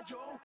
Joe.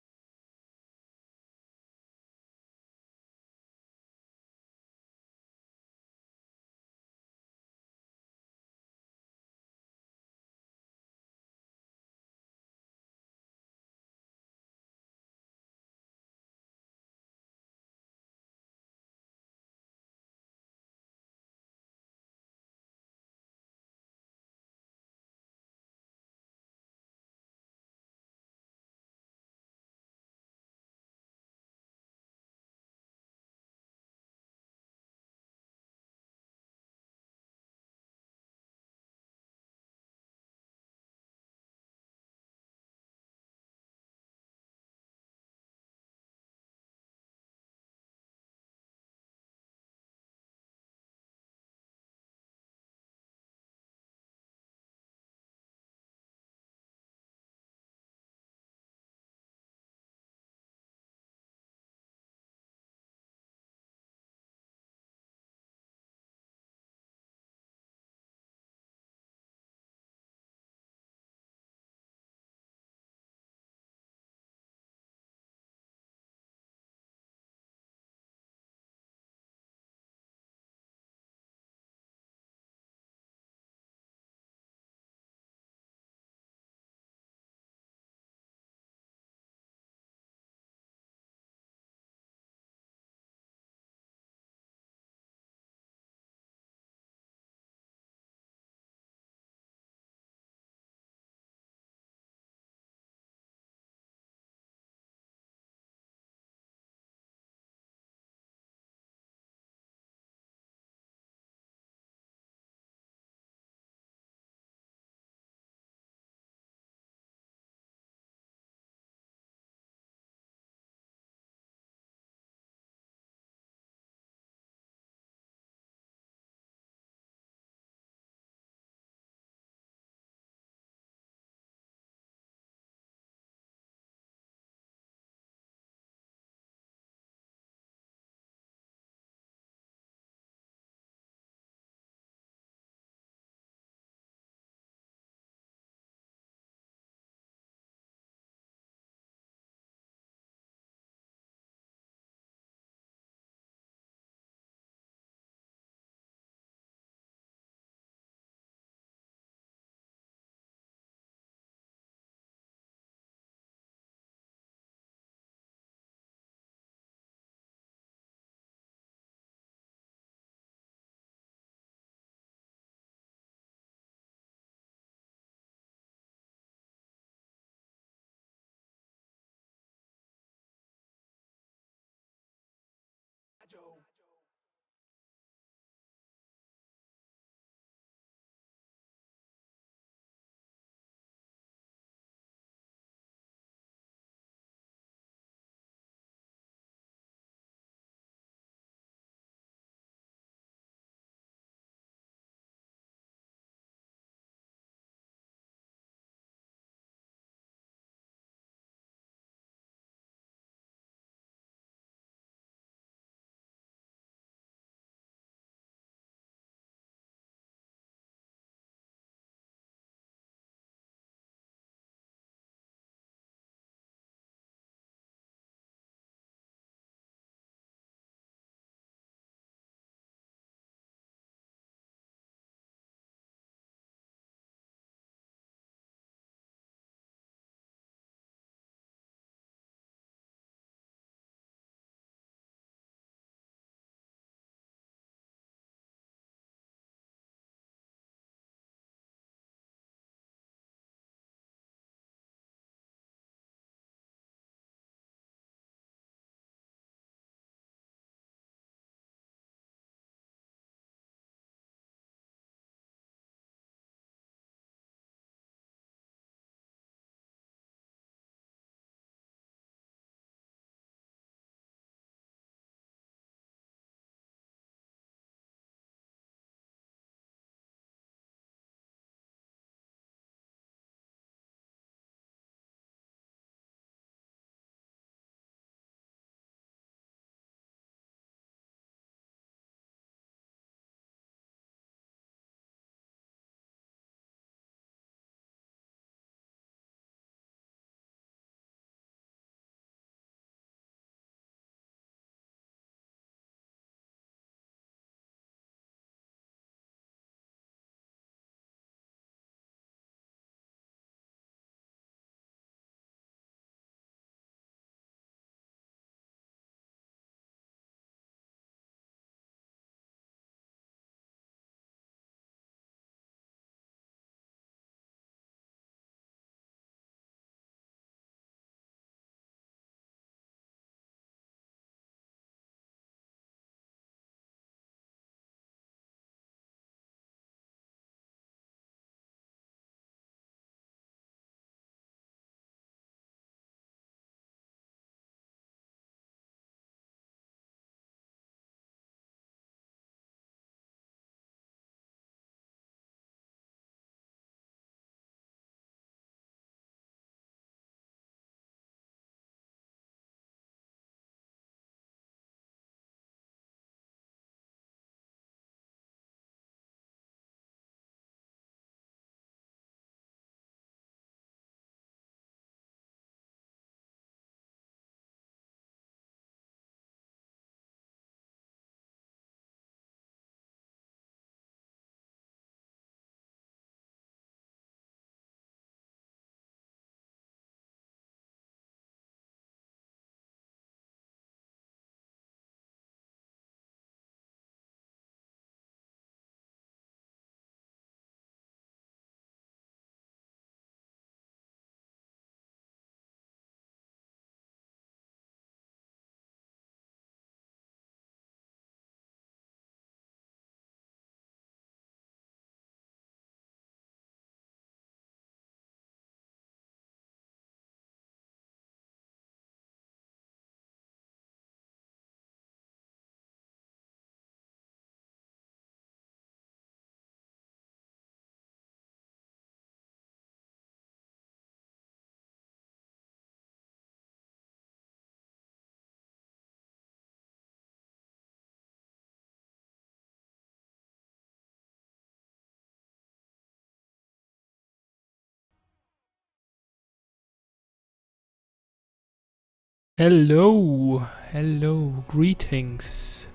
Hello, hello, greetings.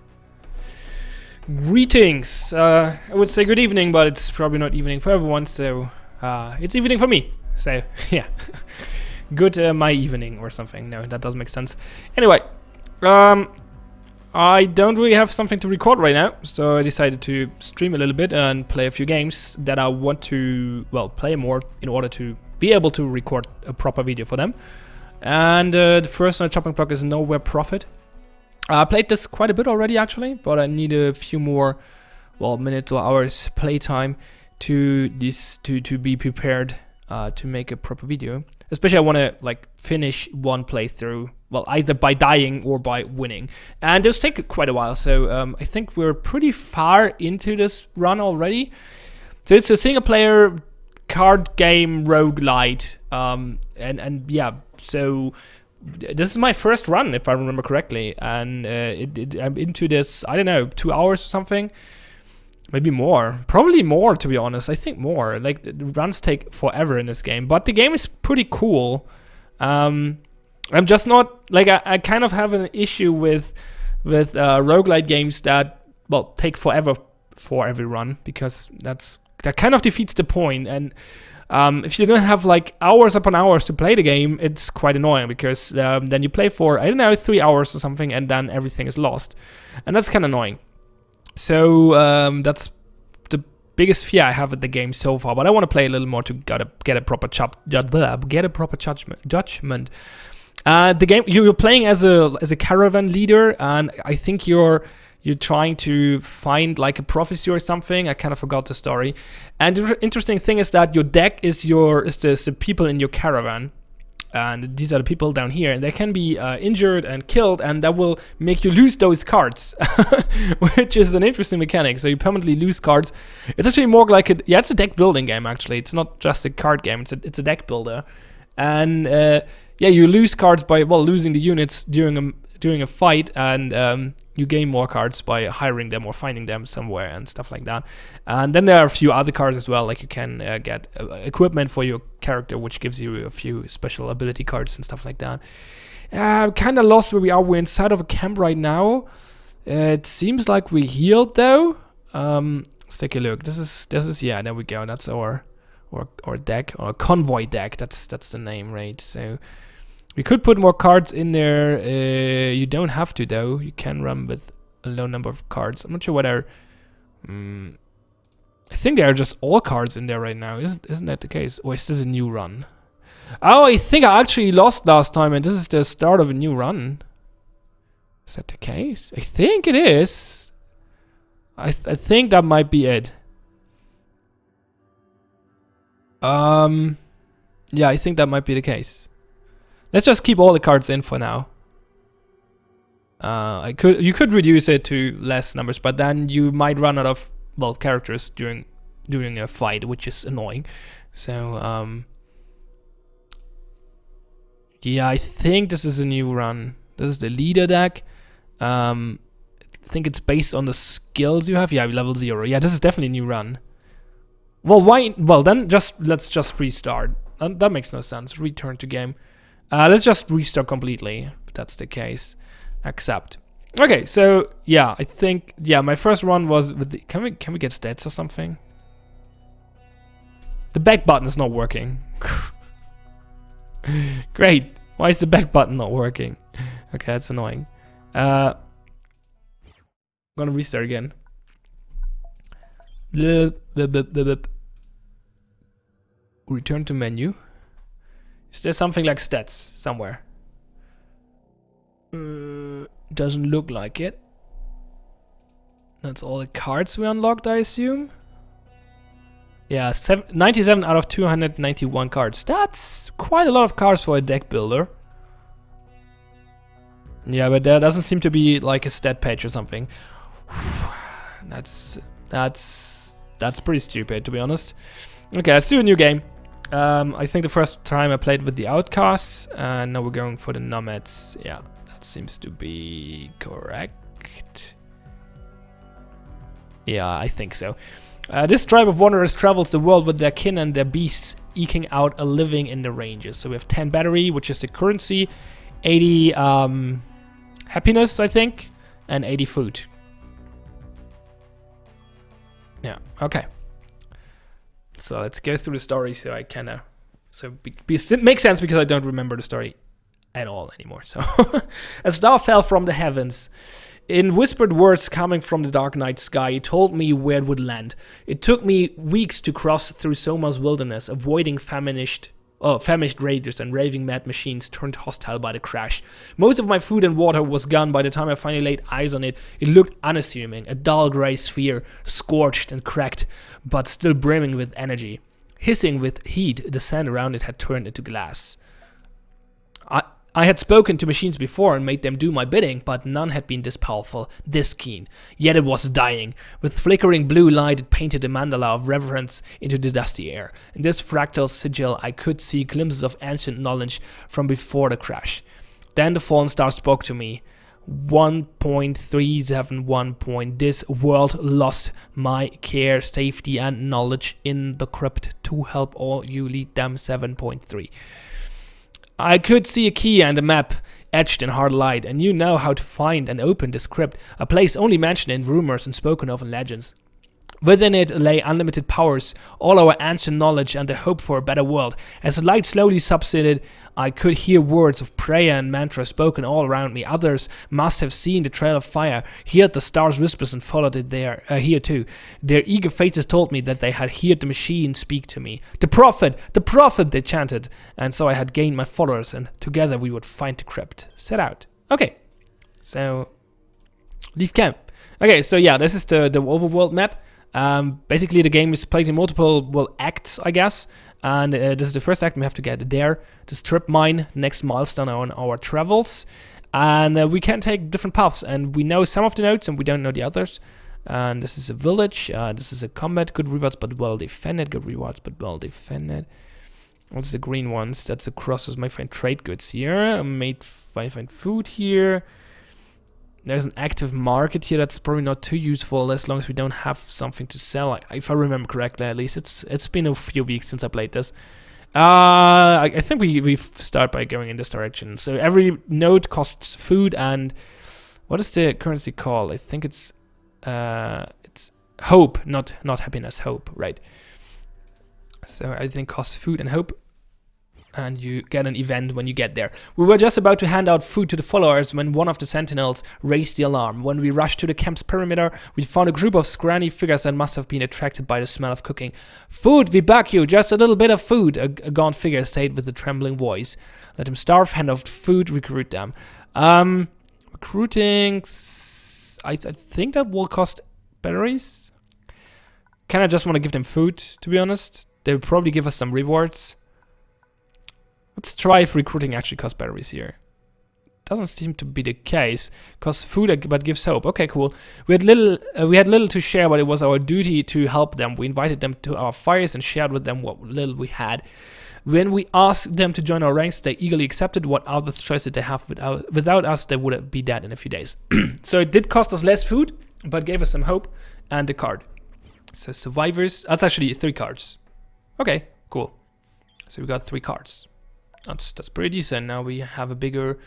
Greetings. I would say good evening, but it's probably not evening for everyone, so it's evening for me. So yeah, good my evening or something. No, that doesn't make sense. Anyway, I don't really have something to record right now, so I decided to stream a little bit and play a few games that I want to, well, play more in order to be able to record a proper video for them. And the first on the chopping block is Nowhere Profit. I played this quite a bit already actually, but I need a few more, well, minutes or hours playtime to be prepared to make a proper video. Especially I want to like finish one playthrough, well, either by dying or by winning. And those take quite a while, so I think we're pretty far into this run already. So it's a single player card game rogue-lite, and yeah, so this is my first run, if I remember correctly, and I'm into this, I don't know, 2 hours or something, maybe more, probably more, to be honest. I think more. Like, the runs take forever in this game, but the game is pretty cool. I'm just not, like, I kind of have an issue with roguelite games that, well, take forever for every run, because that kind of defeats the point. And if you don't have like hours upon hours to play the game, it's quite annoying, because then you play for, I don't know, 3 hours or something, and then everything is lost, and that's kind of annoying. So that's the biggest fear I have with the game so far. But I want to play a little more to get a proper judgment. The game, you're playing as a caravan leader, and I think you're trying to find like a prophecy or something. I kind of forgot the story. And the interesting thing is that your deck is the people in your caravan. And these are the people down here. And they can be injured and killed, and that will make you lose those cards. Which is an interesting mechanic. So you permanently lose cards. It's actually more like it's a deck building game actually. It's not just a card game, it's a deck builder. And yeah, you lose cards by, well, losing the units during a fight, and you gain more cards by hiring them or finding them somewhere and stuff like that. And then there are a few other cards as well, like you can get equipment for your character, which gives you a few special ability cards and stuff like that. I'm kind of lost where we are. We're inside of a camp right now. It seems like we healed though. Let's take a look. This is yeah, there we go. That's our deck, or convoy deck. That's the name, right? So we could put more cards in there. You don't have to though. You can run with a low number of cards. I'm not sure whether. I think there are just all cards in there right now. Isn't that the case? Or is this a new run? Oh, I think I actually lost last time, and this is the start of a new run. Is that the case? I think it is. I think that might be it. Yeah, I think that might be the case. Let's just keep all the cards in for now. You could reduce it to less numbers, but then you might run out of, well, characters during a fight, which is annoying. So yeah, I think this is a new run. This is the leader deck. I think it's based on the skills you have. Yeah, level 0. Yeah, this is definitely a new run. Well, why? Well, then let's just restart. That makes no sense. Return to game. Let's just restart completely, if that's the case. Accept. Okay, so yeah, I think, yeah, my first run was with the, can we get stats or something? The back button is not working. Great. Why is the back button not working? Okay, that's annoying. I'm gonna restart again. Return to menu. Is there something like stats somewhere? Doesn't look like it. That's all the cards we unlocked, I assume. Yeah, 97 out of 291 cards. That's quite a lot of cards for a deck builder. Yeah, but there doesn't seem to be like a stat page or something. That's pretty stupid, to be honest. Okay, let's do a new game. I think the first time I played with the Outcasts, and now we're going for the Nomads. Yeah, that seems to be correct. Yeah, I think so. This tribe of wanderers travels the world with their kin and their beasts, eking out a living in the ranges. So we have 10 battery, which is the currency, 80 happiness, I think, and 80 food. Yeah, okay. So let's go through the story so I kind of... So it makes sense because I don't remember the story at all anymore. So a star fell from the heavens. In whispered words coming from the dark night sky, it told me where it would land. It took me weeks to cross through Soma's wilderness, avoiding famished raiders and raving mad machines turned hostile by the crash. Most of my food and water was gone by the time I finally laid eyes on it. It looked unassuming, a dull gray sphere, scorched and cracked, but still brimming with energy. Hissing with heat, the sand around it had turned into glass. I had spoken to machines before and made them do my bidding, but none had been this powerful, this keen. Yet it was dying. With flickering blue light, it painted a mandala of reverence into the dusty air. In this fractal sigil, I could see glimpses of ancient knowledge from before the crash. Then the fallen star spoke to me. 1.371. This world lost my care, safety, and knowledge in the crypt to help all you lead them. 7.3. I could see a key and a map etched in hard light, and you know how to find and open this crypt, a place only mentioned in rumors and spoken of in legends. Within it lay unlimited powers, all our ancient knowledge and the hope for a better world. As the light slowly subsided, I could hear words of prayer and mantra spoken all around me. Others must have seen the trail of fire, heard the stars' whispers and followed it here too. Their eager faces told me that they had heard the machine speak to me. The prophet, they chanted. And so I had gained my followers, and together we would find the crypt. Set out. Okay, so leave camp. Okay, so yeah, this is the overworld map. Basically, the game is played in multiple acts, I guess. And this is the first act. We have to get there. The strip mine, next milestone on our travels. And we can take different paths. And we know some of the nodes and we don't know the others. And this is a village. This is a combat. Good rewards, but well defended. Good rewards, but well defended. What's the green ones? That's the crosses. Might find trade goods here. Might find food here. There's an active market here that's probably not too useful as long as we don't have something to sell. If I remember correctly, at least. It's been a few weeks since I played this. I think we start by going in this direction. So every node costs food and... What is the currency called? I think it's hope, not happiness, hope, right? So I think costs food and hope. And you get an event when you get there. We were just about to hand out food to the followers when one of the sentinels raised the alarm. When we rushed to the camp's perimeter, we found a group of scrawny figures that must have been attracted by the smell of cooking. Food, we beg you, just a little bit of food, a gaunt figure said with a trembling voice. Let them starve, hand out food, recruit them. Recruiting, I think that will cost batteries. Kind of just want to give them food, to be honest. They'll probably give us some rewards. Let's try if recruiting actually costs batteries here. Doesn't seem to be the case. Costs food but gives hope. Okay, cool. We had little to share, but it was our duty to help them. We invited them to our fires and shared with them what little we had. When we asked them to join our ranks, they eagerly accepted. What other choice did they have? Without us, they would be dead in a few days. So it did cost us less food, but gave us some hope and a card. So survivors. That's actually 3 cards. Okay, cool. So we got 3 cards. That's pretty decent. Now we have a bigger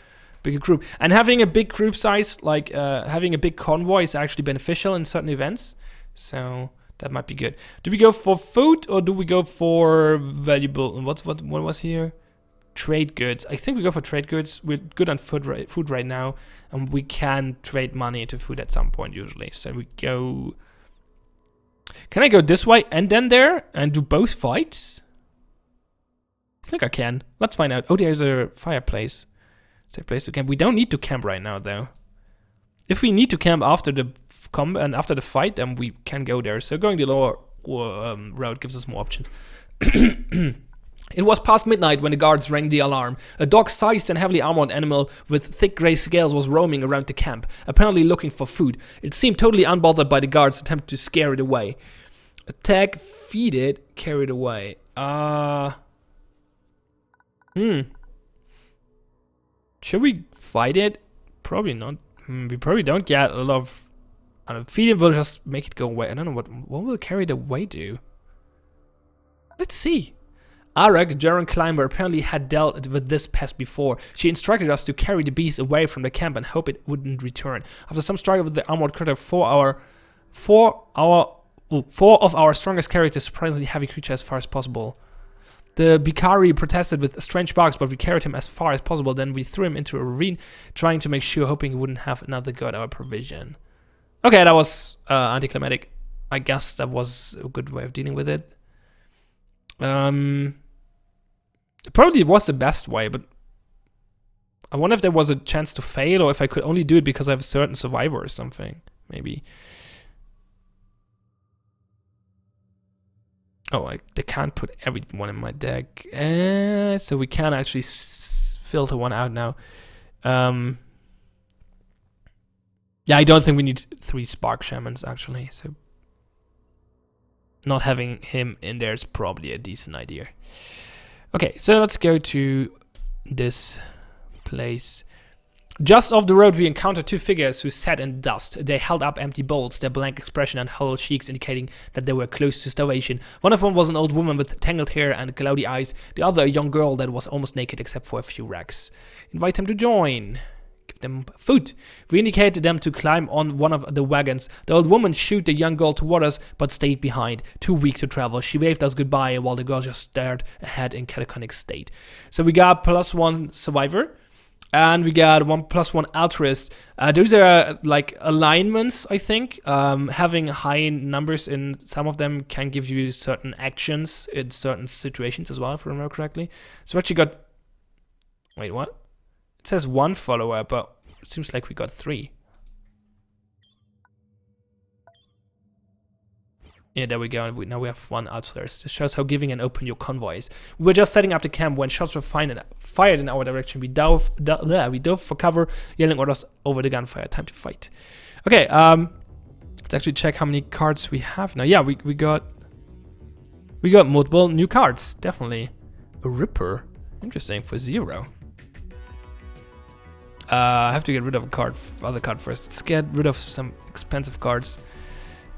group, and having a big group size, like having a big convoy, is actually beneficial in certain events. So that might be good. Do we go for food or do we go for valuable? What was here? Trade goods. I think we go for trade goods. We're good on food right now, and we can trade money into food at some point usually. So we go. Can I go this way and then there and do both fights? I think I can. Let's find out. Oh, there's a fireplace. It's a place to camp. We don't need to camp right now, though. If we need to camp after the combat and after the fight, then we can go there. So going the lower road gives us more options. It was past midnight when the guards rang the alarm. A dog-sized and heavily armored animal with thick gray scales was roaming around the camp, apparently looking for food. It seemed totally unbothered by the guards' attempt to scare it away. Attack, feed it, carry it away. Should we fight it? Probably not. We probably don't get a lot of... feed it will just make it go away. I don't know what will carry it away do. Let's see. Arak, Jaren Climber, apparently had dealt with this pest before. She instructed us to carry the beast away from the camp and hope it wouldn't return. After some struggle with the armored critter, four of our strongest characters surprisingly heavy creature as far as possible. The Bikari protested with strange barks, but we carried him as far as possible. Then we threw him into a ravine, trying to make sure, hoping he wouldn't have another go at our provision. Okay, that was anticlimactic. I guess that was a good way of dealing with it. Probably was the best way, but I wonder if there was a chance to fail, or if I could only do it because I have a certain survivor or something. Maybe. Oh, they can't put everyone in my deck. So we can actually filter one out now. Yeah, I don't think we need 3 Spark Shamans, actually. So not having him in there is probably a decent idea. Okay, so let's go to this place. Just off the road, we encountered 2 figures who sat in dust. They held up empty bowls, their blank expression and hollow cheeks indicating that they were close to starvation. One of them was an old woman with tangled hair and cloudy eyes. The other, a young girl that was almost naked except for a few rags. Invite them to join. Give them food. We indicated them to climb on one of the wagons. The old woman shooed the young girl toward us, but stayed behind, too weak to travel. She waved us goodbye while the girl just stared ahead in catatonic state. So we got +1 survivor, and we got +1 altruist. Those are like alignments, I think. Having high numbers in some of them can give you certain actions in certain situations as well, if I remember correctly. So we actually got... Wait, what? It says 1 follower, but it seems like we got 3. Yeah, there we go. Now we have 1 outsourced. This shows how giving and open your convoy is. We were just setting up the camp when shots were fired in our direction. We dove for cover, yelling orders over the gunfire. Time to fight. Okay, let's actually check how many cards we have now. Yeah, we got multiple new cards. Definitely. A Ripper. Interesting, for 0. I have to get rid of other card first. Let's get rid of some expensive cards.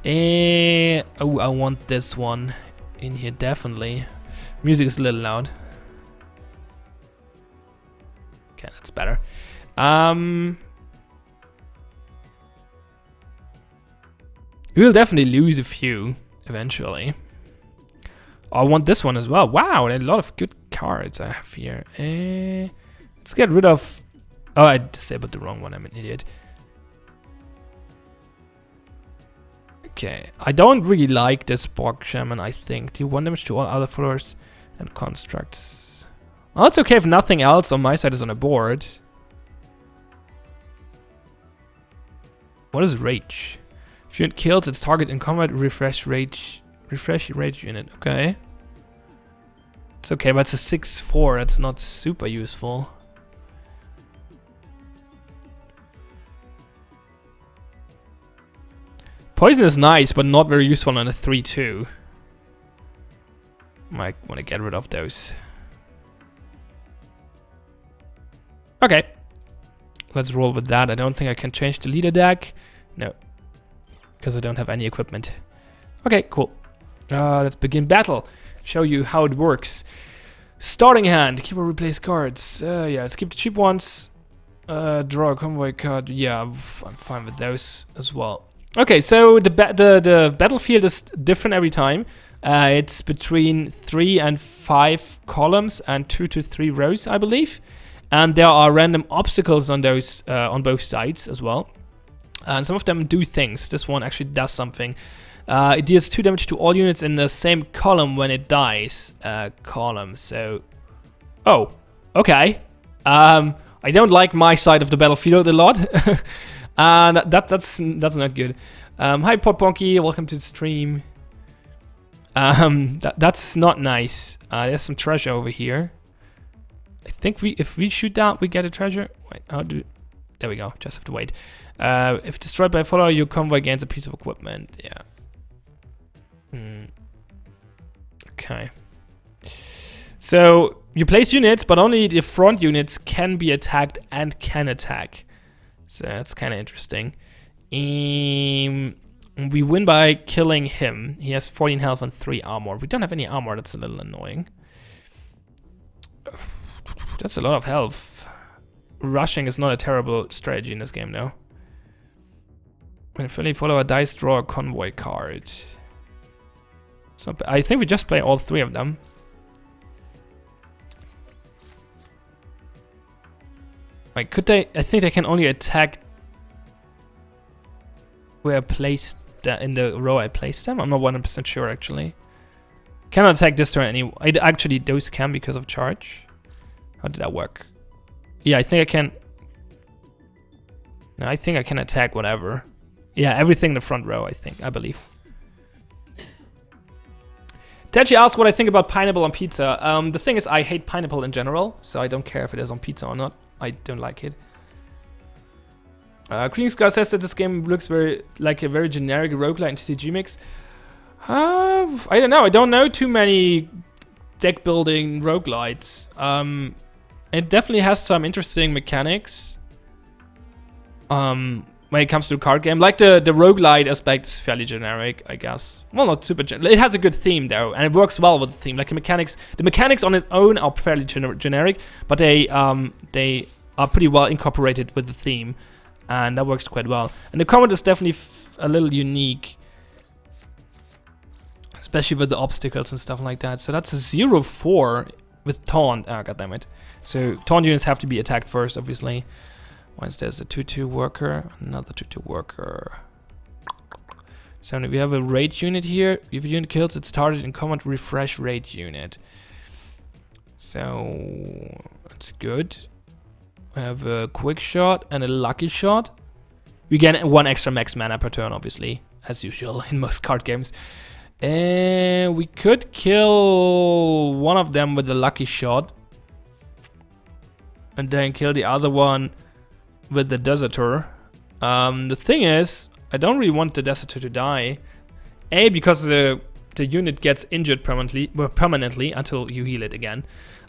Oh, I want this one in here, definitely. Music is a little loud. Okay, that's better. We'll definitely lose a few eventually. I want this one as well. Wow, there are a lot of good cards I have here. Let's get rid of... Oh, I disabled the wrong one. I'm an idiot. Okay, I don't really like this Spark Shaman, I think. Do 1 damage to all other followers and constructs. Well, it's okay if nothing else on my side is on the board. What is Rage? If unit kills its target in combat, refresh rage unit. Okay. It's okay, but it's a 6/4. That's not super useful. Poison is nice, but not very useful on a 3/2. Might want to get rid of those. Okay. Let's roll with that. I don't think I can change the leader deck. No. Because I don't have any equipment. Okay, cool. Let's begin battle. Show you how it works. Starting hand. Keep or replace cards. Yeah, let's keep the cheap ones. Draw a convoy card. Yeah, I'm fine with those as well. Okay, so the battlefield is different every time. It's between 3 and 5 columns and 2 to 3 rows, I believe. And there are random obstacles on those on both sides as well. And some of them do things. This one actually does something. It deals 2 damage to all units in the same column when it dies. So, oh, okay. I don't like my side of the battlefield a lot. And that's not good. Hi Potponky, welcome to the stream. That's not nice. There's some treasure over here. I think if we shoot that, we get a treasure. Wait, there we go. Just have to wait. If destroyed by a follower, your convoy gains a piece of equipment. Yeah. Okay. So you place units, but only the front units can be attacked and can attack. So that's kind of interesting. We win by killing him. He has 14 health and 3 armor. We don't have any armor. That's a little annoying. That's a lot of health. Rushing is not a terrible strategy in this game, though. When friendly follower dies, draw a convoy card. So I think we just play all 3 of them. Like, could they? I think they can only attack where I placed that in the row I placed them. I'm not 100% sure actually. Cannot attack this turn anyway. Actually, those can because of charge. How did that work? Yeah, I think I can. No, I think I can attack whatever. Yeah, everything in the front row. I believe. Tachi asked what I think about pineapple on pizza. The thing is, I hate pineapple in general, so I don't care if it is on pizza or not. I don't like it. Green Scar says that this game looks like a very generic roguelite and TCG mix. I don't know. I don't know too many deck building roguelites. It definitely has some interesting mechanics. When it comes to a card game, like the roguelite aspect is fairly generic, I guess. Well, not super generic. It has a good theme though, and it works well with the theme. Like the mechanics on its own are fairly generic, but they are pretty well incorporated with the theme, and that works quite well. And the combat is definitely a little unique, especially with the obstacles and stuff like that. So that's a 0-4 with taunt. Ah, goddammit. So taunt units have to be attacked first, obviously. Once there's a 2-2 worker, another 2-2 worker. So we have a raid unit here. If a unit kills its target in combat, refresh raid unit. So that's good. We have a quick shot and a lucky shot. We get 1 extra max mana per turn, obviously, as usual in most card games. And we could kill one of them with the lucky shot, and then kill the other one with the deserter. The thing is, I don't really want the deserter to die. A, because the unit gets injured permanently until you heal it again.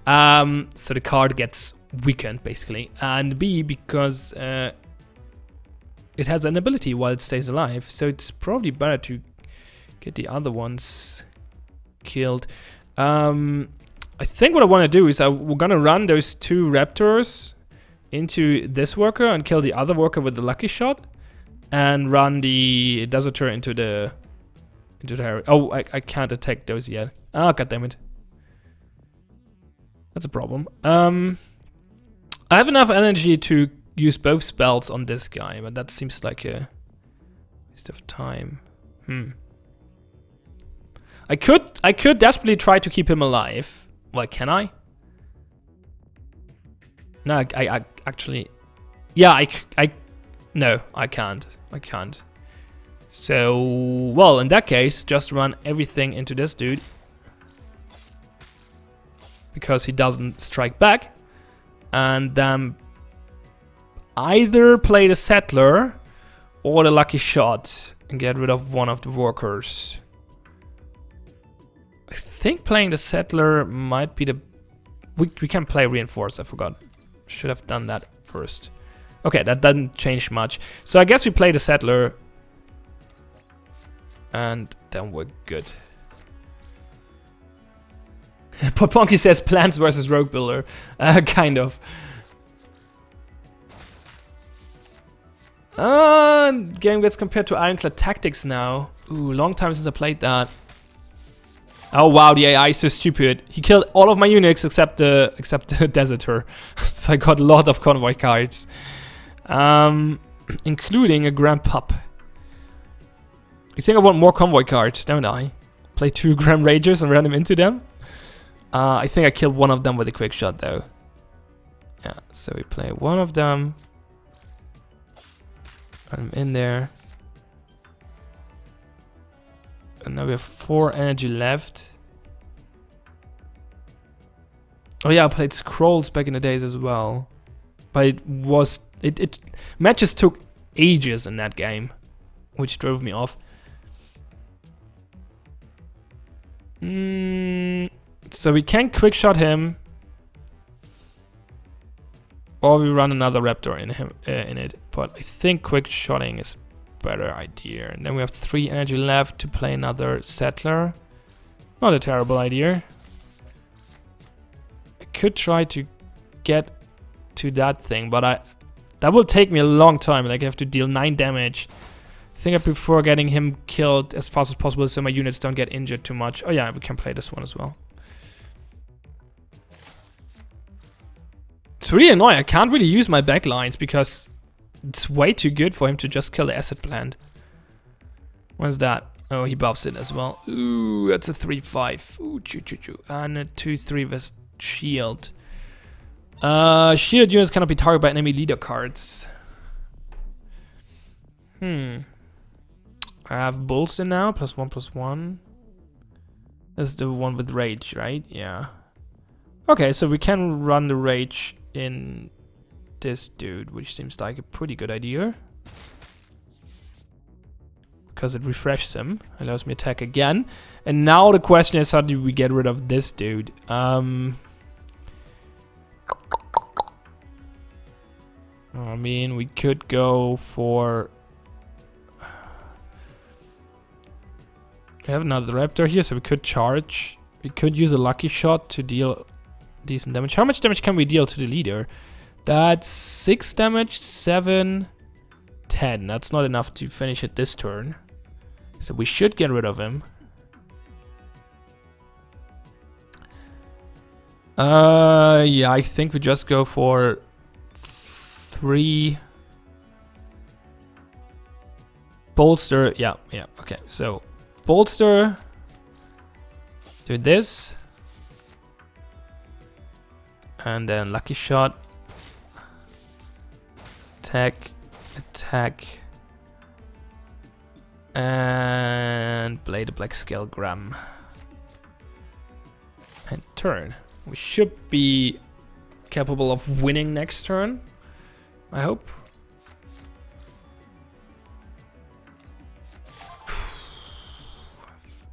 So the card gets weakened basically. And B, because it has an ability while it stays alive. So it's probably better to get the other ones killed. I think what I want to do is we're gonna run those 2 raptors into this worker and kill the other worker with the lucky shot, and run the deserter into the area. Oh, I can't attack those yet. Ah, goddammit. That's a problem. I have enough energy to use both spells on this guy, but that seems like a waste of time. I could desperately try to keep him alive. Well, can I? No, I actually, yeah, no, I can't. So, well, in that case, just run everything into this dude, because he doesn't strike back, and then either play the settler or the lucky shot and get rid of one of the workers. I think playing the settler might be the... We can play reinforce, I forgot. Should have done that first. Okay, that doesn't change much. So I guess we play the settler. And then we're good. Poponky says Plants versus Rogue Builder. Kind of. Game gets compared to Ironclad Tactics now. Ooh, long time since I played that. Oh wow, the AI is so stupid. He killed all of my units except the deserter. So I got a lot of convoy cards. Including a Grand Pup. I think I want more convoy cards, don't I? Play 2 Grand Ragers and run them into them. I think I killed one of them with a quick shot though. Yeah, so we play one of them. I'm in there. And now we have 4 energy left. Oh yeah, I played Scrolls back in the days as well. But matches took ages in that game, which drove me off. So we can quick shot him, or we run another raptor in it. But I think quick shotting is better idea. And then we have 3 energy left to play another settler. Not a terrible idea. I could try to get to that thing, but that will take me a long time. Like, I have to deal 9 damage. I think I prefer getting him killed as fast as possible so my units don't get injured too much. Oh yeah, we can play this one as well. It's really annoying. I can't really use my backlines because it's way too good for him to just kill the acid plant. What's that? Oh, he buffs it as well. Ooh, that's a 3-5. Ooh, choo. And a 2-3 with shield. Shield units cannot be targeted by enemy leader cards. I have bolster now, +1/+1. That's the one with rage, right? Yeah. Okay, so we can run the rage in this dude, which seems like a pretty good idea. Because it refreshes him, allows me to attack again. And now the question is, how do we get rid of this dude? I mean, we could go for... We have another raptor here, so we could charge. We could use a lucky shot to deal decent damage. How much damage can we deal to the leader? That's 6 damage, 7, 10. That's not enough to finish it this turn. So we should get rid of him. Yeah, I think we just go for 3 bolster. Yeah, okay. So bolster, do this, and then lucky shot, attack, and Blade of Black Scale Gram. And turn. We should be capable of winning next turn, I hope.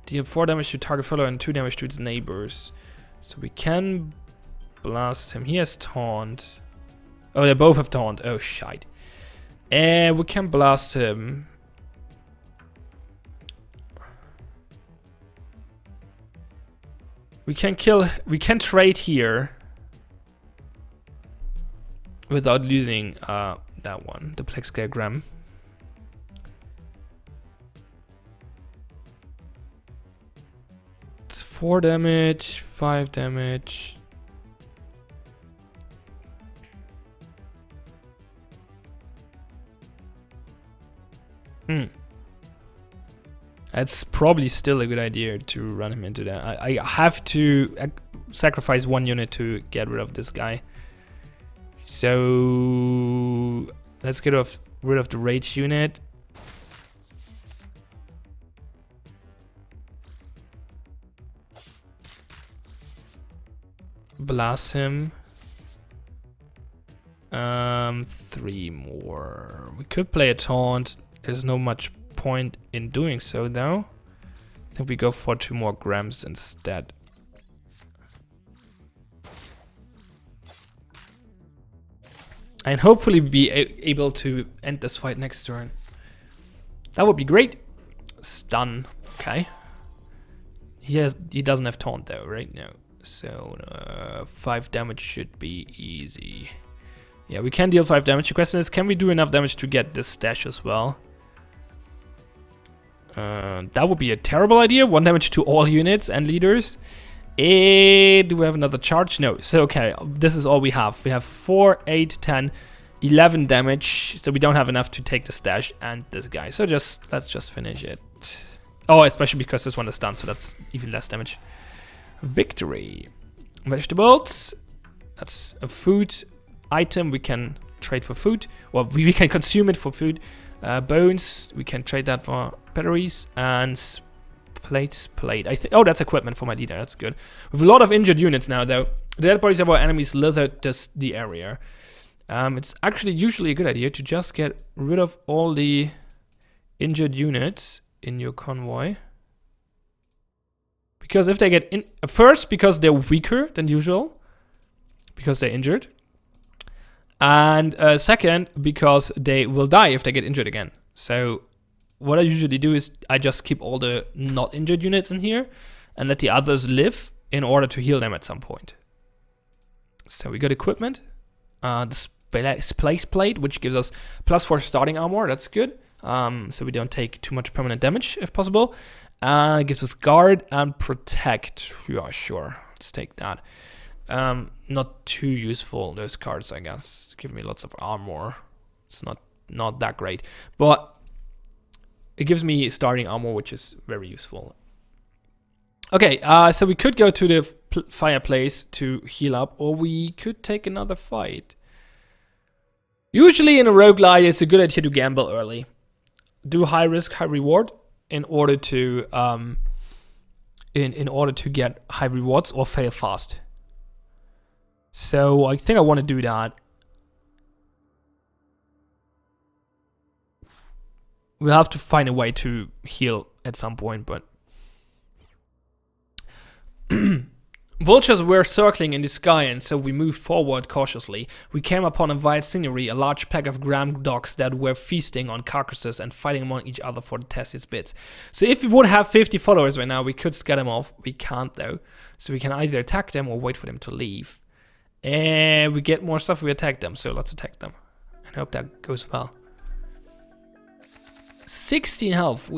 Deal 4 damage to target follower and 2 damage to its neighbors. So we can blast him. He has taunt. Oh, they both have taunt. Oh, shite. And we can blast him. We can trade here without losing that one, the Plexgagram. It's 4 damage, 5 damage. That's probably still a good idea to run him into that. I have to sacrifice 1 unit to get rid of this guy. So let's get rid of the rage unit. Blast him. 3 more. We could play a taunt. There's no much point in doing so though. I think we go for 2 more grams instead. And hopefully be able to end this fight next turn. That would be great. Stun. Okay. He doesn't have taunt though, right? No. So 5 damage should be easy. Yeah, we can deal 5 damage. The question is, can we do enough damage to get this stash as well? That would be a terrible idea. 1 damage to all units and leaders. Do we have another charge? No. So, okay, this is all we have. We have 4, 8, 10, 11 damage. So we don't have enough to take the stash and this guy. So let's just finish it. Oh, especially because this one is done, so that's even less damage. Victory. Vegetables. That's a food item. We can trade for food. Well, we can consume it for food. Bones, we can trade that for batteries, and plate. I think. Oh, that's equipment for my leader. That's good. We have a lot of injured units now, though. The dead bodies of our enemies lither the area. It's actually usually a good idea to just get rid of all the injured units in your convoy, because if they get in first, because they're weaker than usual, because they're injured. And second, because they will die if they get injured again. So what I usually do is I just keep all the not injured units in here and let the others live in order to heal them at some point. So we got equipment, displace plate, which gives us +4 starting armor. That's good. So we don't take too much permanent damage if possible. It gives us guard and protect. Yeah, sure. Let's take that. Not too useful, those cards, I guess. Give me lots of armor. It's not that great, but it gives me starting armor, which is very useful. Okay, so we could go to the fireplace to heal up, or we could take another fight. Usually in a roguelite, it's a good idea to gamble early. Do high risk, high reward in order to in order to get high rewards or fail fast. So I think I want to do that. We'll have to find a way to heal at some point, but vultures were circling in the sky, and so we moved forward cautiously. We came upon a wild scenery, a large pack of gram dogs that were feasting on carcasses and fighting among each other for the tastiest bits. So if we would have 50 followers right now, we could scare them off. We can't though. So we can either attack them or wait for them to leave. And we get more stuff, we attack them. So let's attack them. I hope that goes well. 16 health,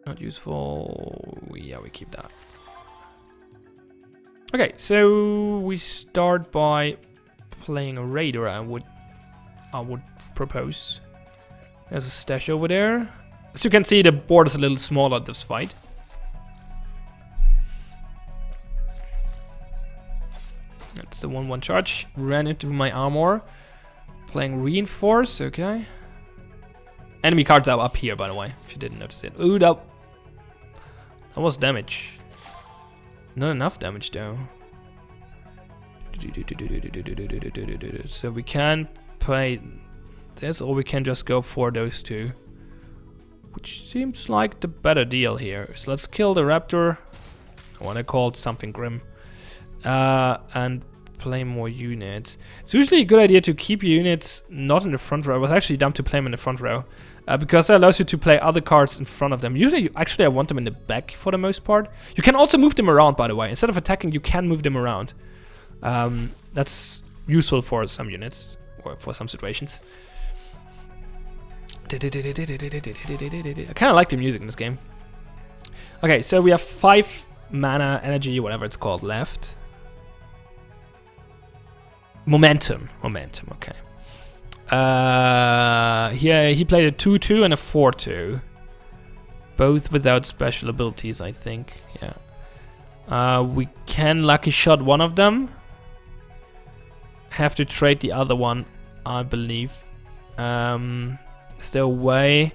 not useful. Yeah, we keep that. Okay, so we start by playing a raider. I would propose. There's a stash over there. As you can see, the board is a little smaller this fight. That's the 1-1 charge. Ran into my armor. Playing reinforce. Okay. Enemy cards are up here, by the way, if you didn't notice it. Ooh, that was damage. Not enough damage, though. So we can play this, or we can just go for those two. Which seems like the better deal here. So let's kill the raptor. I want to call it something grim. And play more units. It's usually a good idea to keep your units not in the front row. It was actually dumb to play them in the front row. Because that allows you to play other cards in front of them. Usually, actually, I want them in the back for the most part. You can also move them around, by the way. Instead of attacking, you can move them around. That's useful for some units, or for some situations. I kind of like the music in this game. Okay, so we have 5 mana, energy, whatever it's called, left. Momentum, okay. Here he played a 2-2 and a 4-2. Both without special abilities, I think. Yeah. We can lucky shot one of them. Have to trade the other one, I believe. Is there a way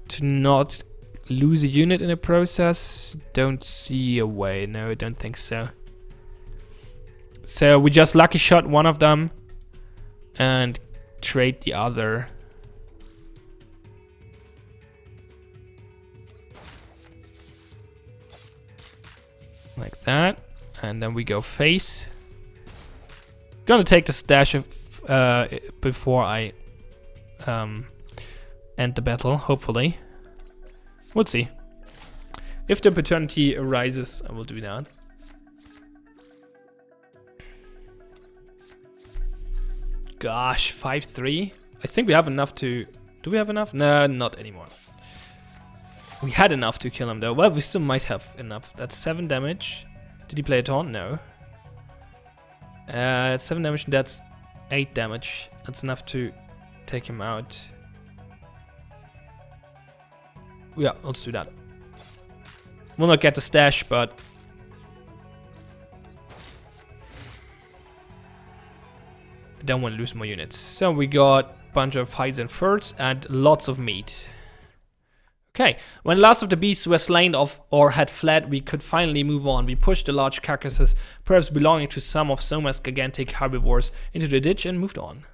to not lose a unit in the process? Don't see a way. No, I don't think so. So we just lucky shot one of them and trade the other. Like that. And then we go face. Gonna take the stash of before I end the battle, hopefully. We'll see. If the opportunity arises, I will do that. Gosh, 5-3. I think we have enough to... Do we have enough? No, not anymore. We had enough to kill him though. Well, we still might have enough. That's 7 damage. Did he play a taunt? No. 7 damage, that's 8 damage. That's enough to take him out. Yeah, let's do that. We'll not get the stash, but... I don't want to lose more units. So we got a bunch of hides and furs and lots of meat. Okay, when the last of the beasts were slain off or had fled, we could finally move on. We pushed the large carcasses, perhaps belonging to some of Soma's gigantic herbivores, into the ditch and moved on.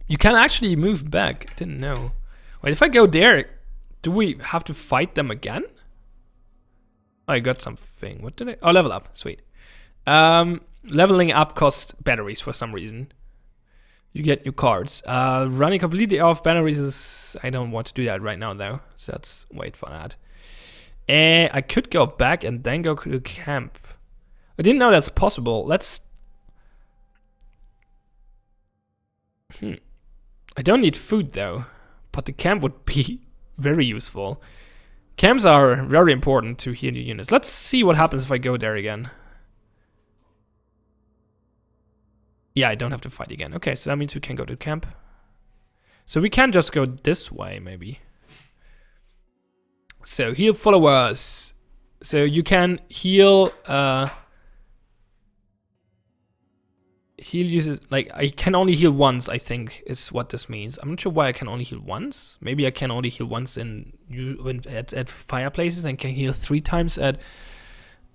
You can actually move back. I didn't know. Wait, if I go there, do we have to fight them again? Oh, I got something. What did I... Oh, level up. Sweet. Leveling up costs batteries for some reason. You get new cards. Running completely off batteries is... I don't want to do that right now though. So let's wait for that. I could go back and then go to camp. I didn't know that's possible. Let's... I don't need food though, but the camp would be very useful. Camps are very important to heal your units. Let's see what happens if I go there again. Yeah, I don't have to fight again. Okay, so that means we can go to camp. So we can just go this way, maybe. So heal followers. So you can heal heal uses, like, I can only heal once, I think is what this means. I'm not sure why I can only heal once. Maybe I can only heal once at fireplaces and can heal 3 times at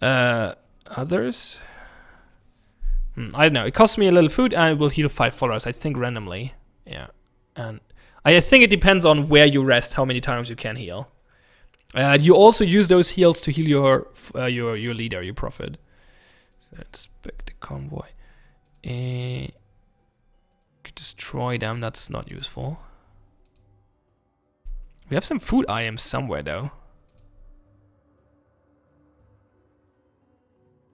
others. I don't know. It costs me a little food and it will heal 5 followers, I think, randomly. Yeah. And I think it depends on where you rest, how many times you can heal. You also use those heals to heal your leader, your prophet. So let's pick the convoy. Could destroy them, that's not useful. We have some food items somewhere though.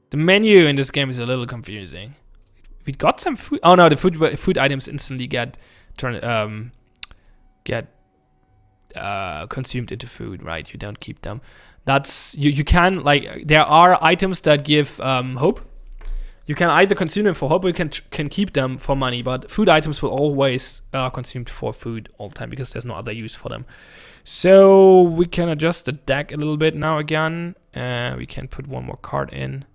The menu in this game is a little confusing. We got some food. Oh no, the food items instantly get consumed into food, right? You don't keep them. That's you can, like, there are items that give hope. You can either consume them for hope or you can keep them for money, but food items will always consumed for food all the time because there's no other use for them. So we can adjust the deck a little bit now again. We can put 1 more card in.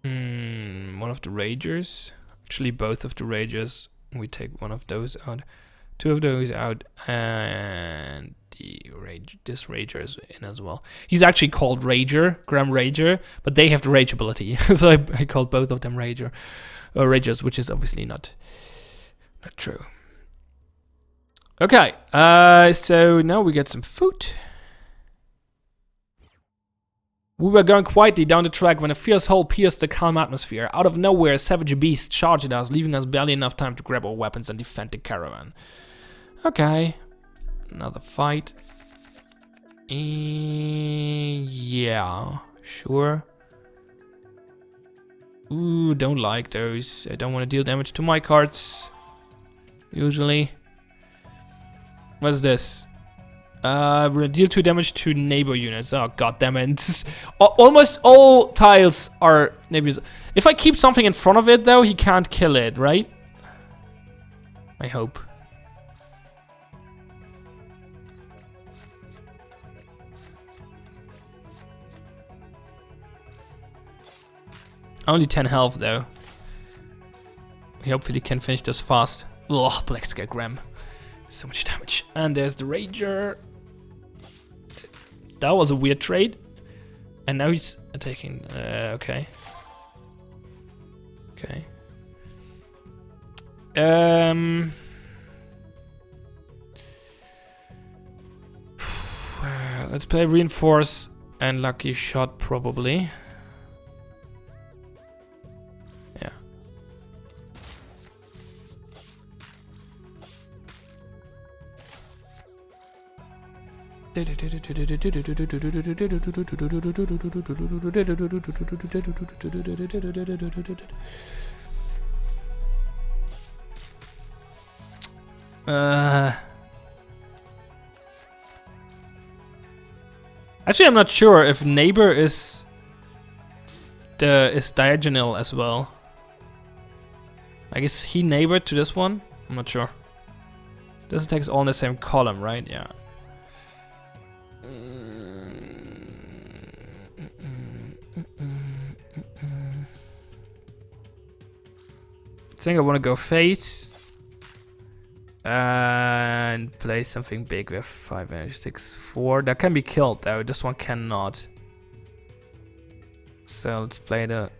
One of the Ragers. Actually, both of the Ragers. We take 1 of those out. 2 of those out. And this Rager is in as well. He's actually called Rager, Grim Rager, but they have the Rage ability. So I called both of them Ragers, which is obviously not true. Okay, so now we get some food. We were going quietly down the track when a fierce hole pierced the calm atmosphere. Out of nowhere, a savage beast charged at us, leaving us barely enough time to grab our weapons and defend the caravan. Okay. Another fight. Yeah, sure. Ooh, don't like those. I don't want to deal damage to my cards. Usually. What's this? We'll deal 2 damage to neighbor units. Oh, god damn it. Almost all tiles are neighbors. If I keep something in front of it, though, he can't kill it, right? I hope. Only 10 health, though. We hopefully can finish this fast. Ugh, Black Sky Graham. So much damage. And there's the Rager. That was a weird trade. And now he's attacking. Okay. Okay. Let's play Reinforce and Lucky Shot, probably. Yeah. Actually, I'm not sure if neighbor is diagonal as well. I guess he neighbored to this one. I'm not sure. This takes all in the same column, right? Yeah. I think I want to go face and play something big with 5 and 6, 4. That can be killed though. This one cannot. So let's play the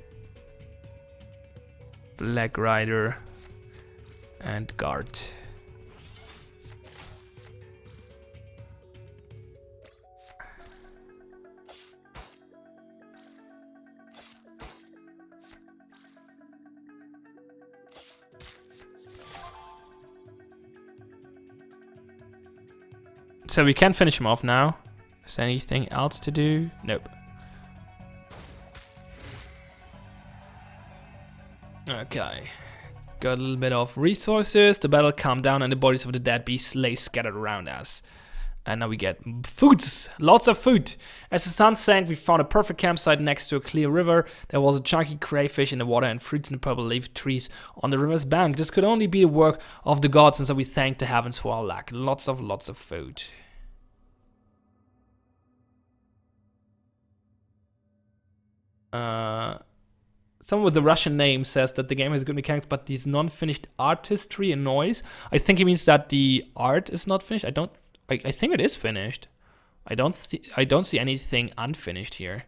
Black Rider and guard. So we can finish him off now. Is there anything else to do? Nope. Okay. Got a little bit of resources. The battle calmed down and the bodies of the dead beasts lay scattered around us. And now we get foods. Lots of food. As the sun sank, we found a perfect campsite next to a clear river. There was a chunky crayfish in the water and fruits in the purple leaf trees on the river's bank. This could only be the work of the gods, and so we thanked the heavens for our luck. Lots of food. Someone with the Russian name says that the game has good mechanics, but these non-finished artistry annoys. I think he means that the art is not finished. I think it is finished. I don't see anything unfinished here,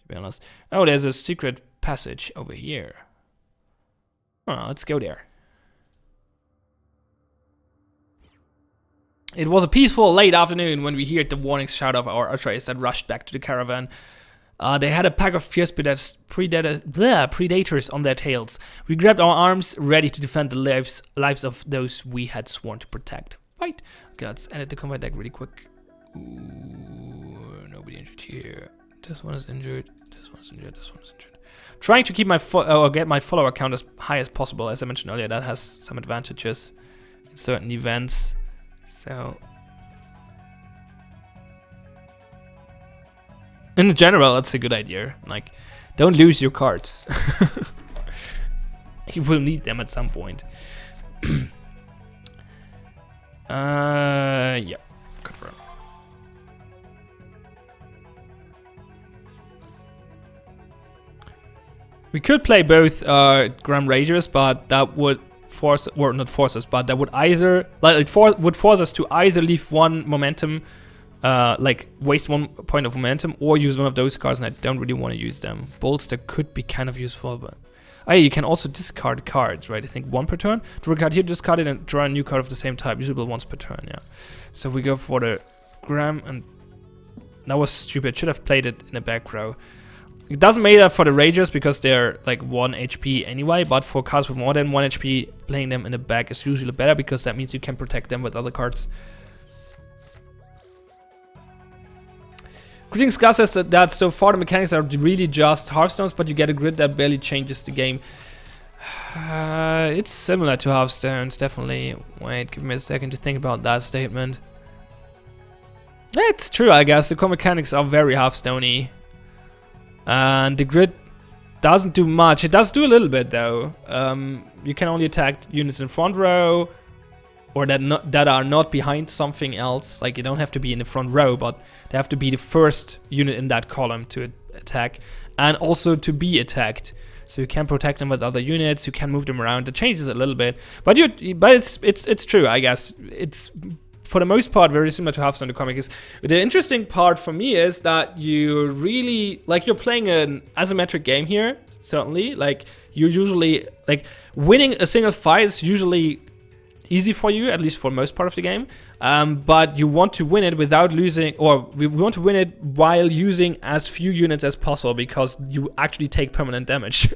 to be honest. Oh, there's a secret passage over here. Oh, let's go there. It was a peaceful late afternoon when we heard the warning shout of our archers that rushed back to the caravan. They had a pack of fierce predators on their tails. We grabbed our arms, ready to defend the lives of those we had sworn to protect. Right. Okay, let's edit the combat deck really quick. Ooh, nobody injured here. This one is injured. This one is injured. This one is injured. Trying to keep my get my follower count as high as possible. As I mentioned earlier, that has some advantages in certain events. So, in general, that's a good idea. Like, don't lose your cards. You will need them at some point. Yeah, confirm. We could play both Grim Ragers, but that would force, or not force us, but that would either, like, would force us to either leave one momentum, like waste 1 point of momentum, or use one of those cards, and I don't really want to use them. Bolster could be kind of useful, but you can also discard cards, right? I think 1 per turn. Draw a card here, discard it, and draw a new card of the same type. Usually once per turn, yeah. So we go for the Gram, and that was stupid. Should have played it in the back row. It doesn't matter for the Ragers because they're like 1 HP anyway, but for cards with more than 1 HP, playing them in the back is usually better because that means you can protect them with other cards. Greetings Gus says that so far the mechanics are really just Hearthstones, but you get a grid that barely changes the game. It's similar to Hearthstones, definitely. Wait, give me a second to think about that statement. It's true, I guess. The core mechanics are very Hearthstone-y. And the grid doesn't do much. It does do a little bit, though. You can only attack units in front row, or that are not behind something else. Like, you don't have to be in the front row, but they have to be the first unit in that column to attack, and also to be attacked. So you can protect them with other units. You can move them around. It changes a little bit, but it's true. I guess it's for the most part very similar to Hearthstone. The comic is the interesting part for me is that you really you're playing an asymmetric game here. Certainly, like you usually winning a single fight is usually easy for you, at least for most part of the game, but you want to win it without losing, or we want to win it while using as few units as possible, because you actually take permanent damage,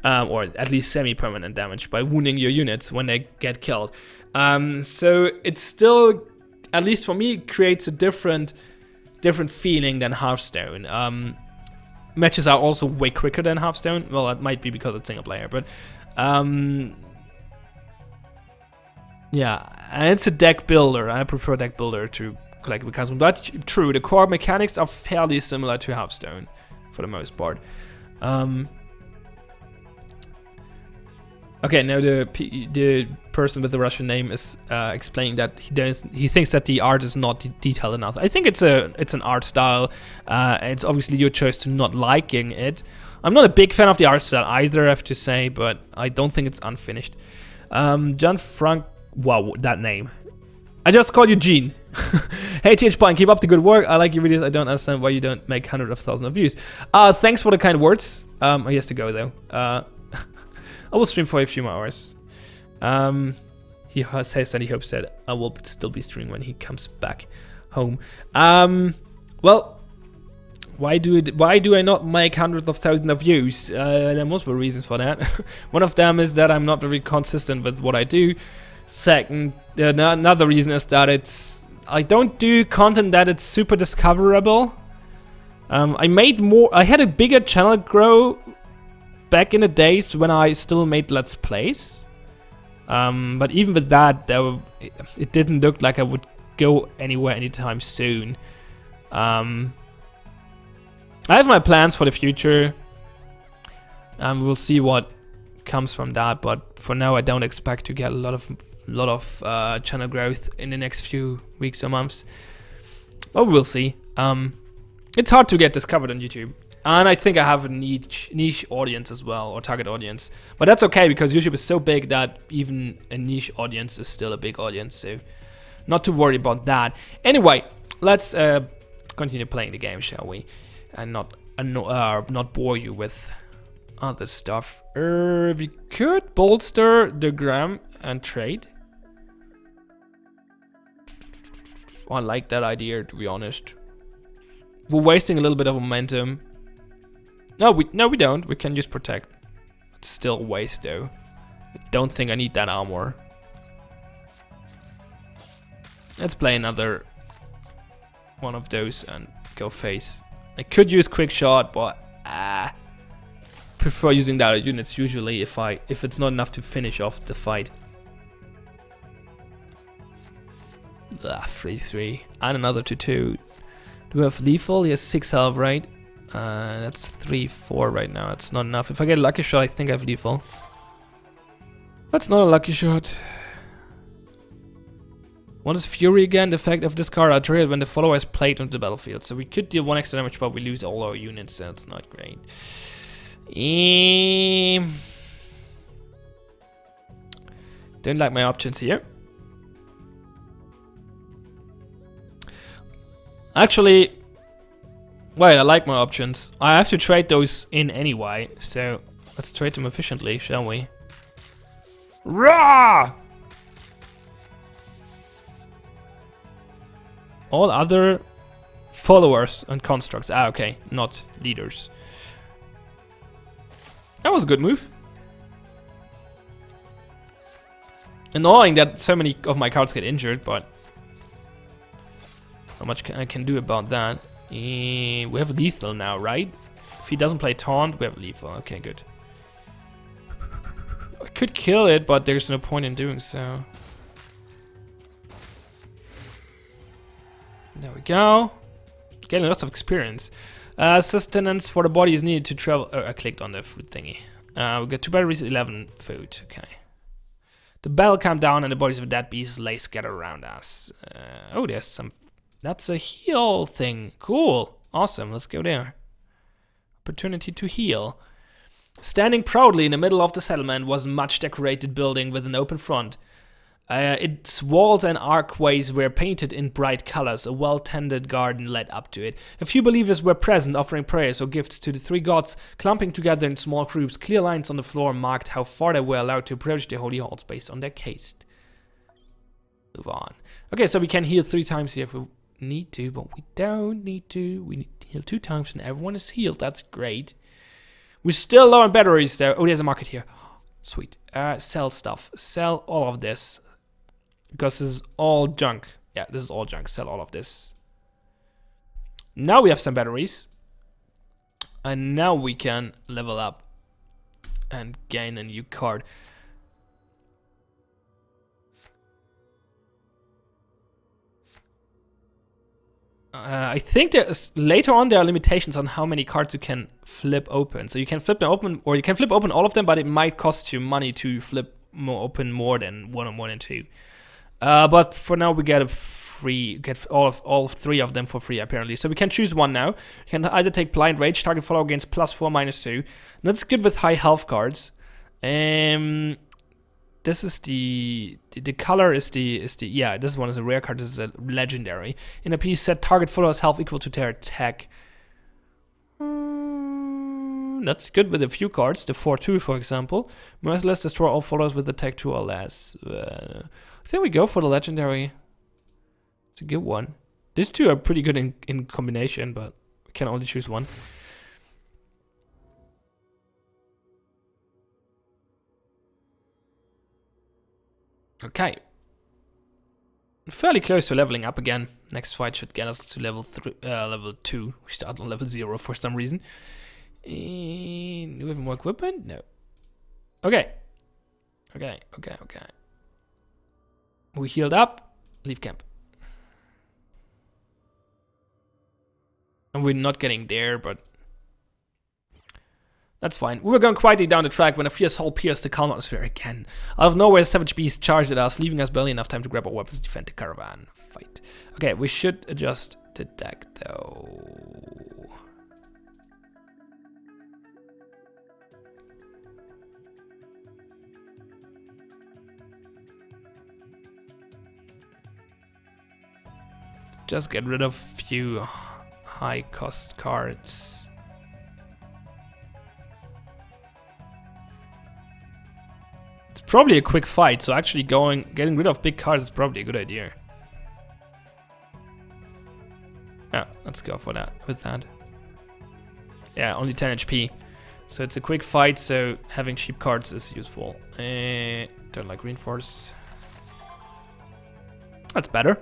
or at least semi-permanent damage by wounding your units when they get killed. So it's still, at least for me, creates a different feeling than Hearthstone. Matches are also way quicker than Hearthstone. Well, it might be because it's single player, but yeah, and it's a deck builder. I prefer deck builder to collect mechanisms. But true, the core mechanics are fairly similar to Hearthstone for the most part. Okay, now the person with the Russian name is explaining that he thinks that the art is not detailed enough. I think it's an art style. It's obviously your choice to not liking it. I'm not a big fan of the art style either, I have to say, but I don't think it's unfinished. John Frank. Wow, that name. I just called you Gene. Hey TH keep up the good work. I like your videos. I don't understand why you don't make hundreds of thousands of views. Thanks for the kind words. He has to go though. I will stream for a few more hours. He says that he hopes that I will still be streaming when he comes back home. Well, why do I not make hundreds of thousands of views? There are multiple reasons for that. One of them is that I'm not very consistent with what I do. Second, another reason is that I don't do content that it's super discoverable. I had a bigger channel grow back in the days when I still made Let's Plays. But even with that, it didn't look like I would go anywhere anytime soon. I have my plans for the future. We'll see what comes from that, but for now I don't expect to get a lot of channel growth in the next few weeks or months. But we'll see. It's hard to get discovered on YouTube. And I think I have a niche audience as well, or target audience. But that's okay, because YouTube is so big that even a niche audience is still a big audience, so not to worry about that. Anyway, let's continue playing the game, shall we? And not bore you with other stuff. We could bolster the gram and trade. I like that idea, to be honest. We're wasting a little bit of momentum. No, we don't. We can use protect. It's still waste though. I don't think I need that armor. Let's play another one of those and go face. I could use quick shot, but prefer using that units usually if it's not enough to finish off the fight. 3-3 and another 2-2. Do we have lethal? He has 6 health, right? That's 3-4 right now. That's not enough. If I get a lucky shot, I think I have lethal. That's not a lucky shot. What is Fury again? The effect of this card are triggered when the follower is played on the battlefield. So we could deal 1 extra damage, but we lose all our units. So that's not great. Don't like my options here. Actually, wait, I like my options. I have to trade those in anyway, so let's trade them efficiently, shall we? Rah! All other followers and constructs. Ah, okay, not leaders. That was a good move. Annoying that so many of my cards get injured, but not much I can do about that. We have lethal now, right? If he doesn't play taunt, we have lethal. Okay, good. I could kill it, but there's no point in doing so. There we go. Getting lots of experience. Sustenance for the body is needed to travel. Oh, I clicked on the food thingy. We got 2 batteries, 11 food. Okay. The battle calmed down and the bodies of dead beasts lay scattered around us. Oh, there's some. That's a heal thing. Cool. Awesome. Let's go there. Opportunity to heal. Standing proudly in the middle of the settlement was a much decorated building with an open front. Its walls and archways were painted in bright colors. A well-tended garden led up to it. A few believers were present, offering prayers or gifts to the 3 gods, clumping together in small groups. Clear lines on the floor marked how far they were allowed to approach the holy halls based on their caste. Move on. Okay, so we can heal 3 times here if we need to, but we don't need to. We need to heal 2 times and everyone is healed. That's great. We're still low on batteries though. Oh, there's a market here. Sweet. Sell stuff. Sell all of this. Because this is all junk. Yeah, this is all junk. Sell all of this. Now we have some batteries. And now we can level up and gain a new card. I think later on there are limitations on how many cards you can flip open. So you can flip them open, or you can flip open all of them, but it might cost you money to flip open more than 1 or more than 2. But for now we get all 3 of them for free apparently. So we can choose one now. You can either take Blind Rage, target follower gains +4, -2. That's good with high health cards. This is the color is the yeah, this one is a rare card. This is a legendary. In a piece set, target follower's health equal to their attack. That's good with a few cards. The 4-2 for example. Merciless, destroy all followers with attack 2 or less. I think we go for the legendary. It's a good one. These 2 are pretty good in combination, but we can only choose one. Okay. fairly close to leveling up again. Next fight should get us to level 2. We start on level 0 for some reason. Do we have more equipment? No. Okay. Okay. We healed up. Leave camp. And we're not getting there, but that's fine. We were going quietly down the track when a fierce hull pierced the calm atmosphere again. Out of nowhere, savage beasts charged at us, leaving us barely enough time to grab our weapons and defend the caravan. Fight. Okay, we should adjust the deck, though. Just get rid of a few high-cost cards. It's probably a quick fight, so actually getting rid of big cards is probably a good idea. Yeah, let's go for that. With that, yeah, only 10 HP, so it's a quick fight. So having cheap cards is useful. Don't like reinforce. That's better.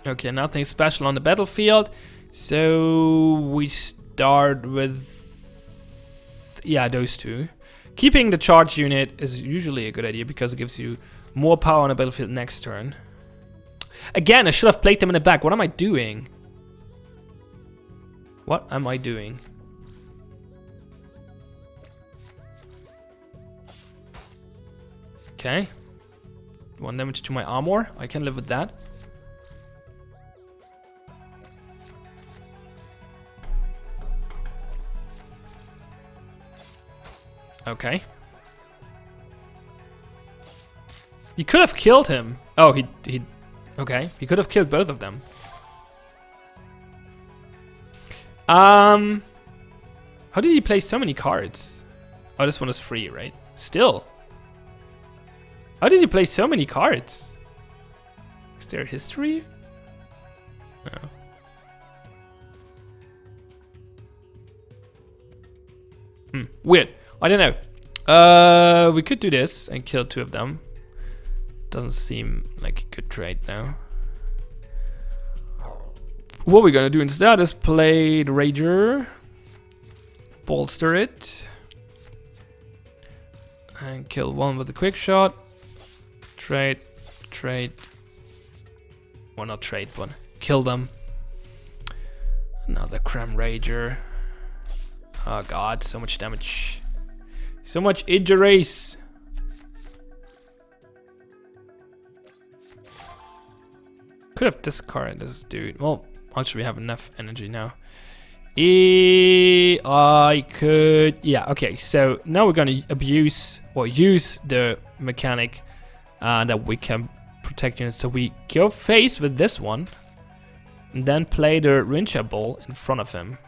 Okay, nothing special on the battlefield. So we start with, yeah, those two. Keeping the charge unit is usually a good idea because it gives you more power on the battlefield next turn. Again, I should have played them in the back. What am I doing? What am I doing? Okay. 1 damage to my armor. I can live with that. Okay. You could have killed him. Oh, he okay. He could have killed both of them. How did he play so many cards? Oh, this one is free, right? Still. How did he play so many cards? Is there history? No. Weird. I don't know. We could do this and kill 2 of them. Doesn't seem like a good trade now. What we're gonna do instead is play the Rager, bolster it, and kill 1 with a quick shot. Trade. Well, not trade, but kill them. Another Cram Rager. Oh god, so much damage. So much injuries. Could have discarded this dude. Well, actually we have enough energy now. I could... Yeah, okay. So now we're going to abuse or use the mechanic that we can protect units. So we go face with this one. And then play the Rincha Ball in front of him.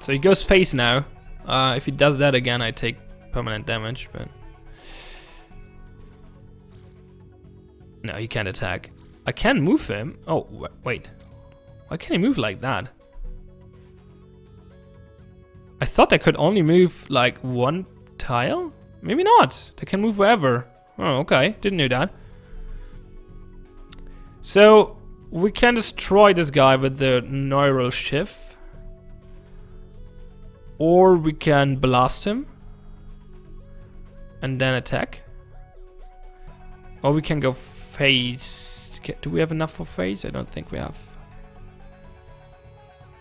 So he goes face now. If he does that again, I take permanent damage, but... No, he can't attack. I can move him. Oh, wait. Why can't he move like that? I thought I could only move like 1 tile? Maybe not. They can move wherever. Oh, okay. Didn't know that. So, we can destroy this guy with the neural shift. Or we can blast him and then attack. Or we can go face. Do we have enough for face? I don't think we have.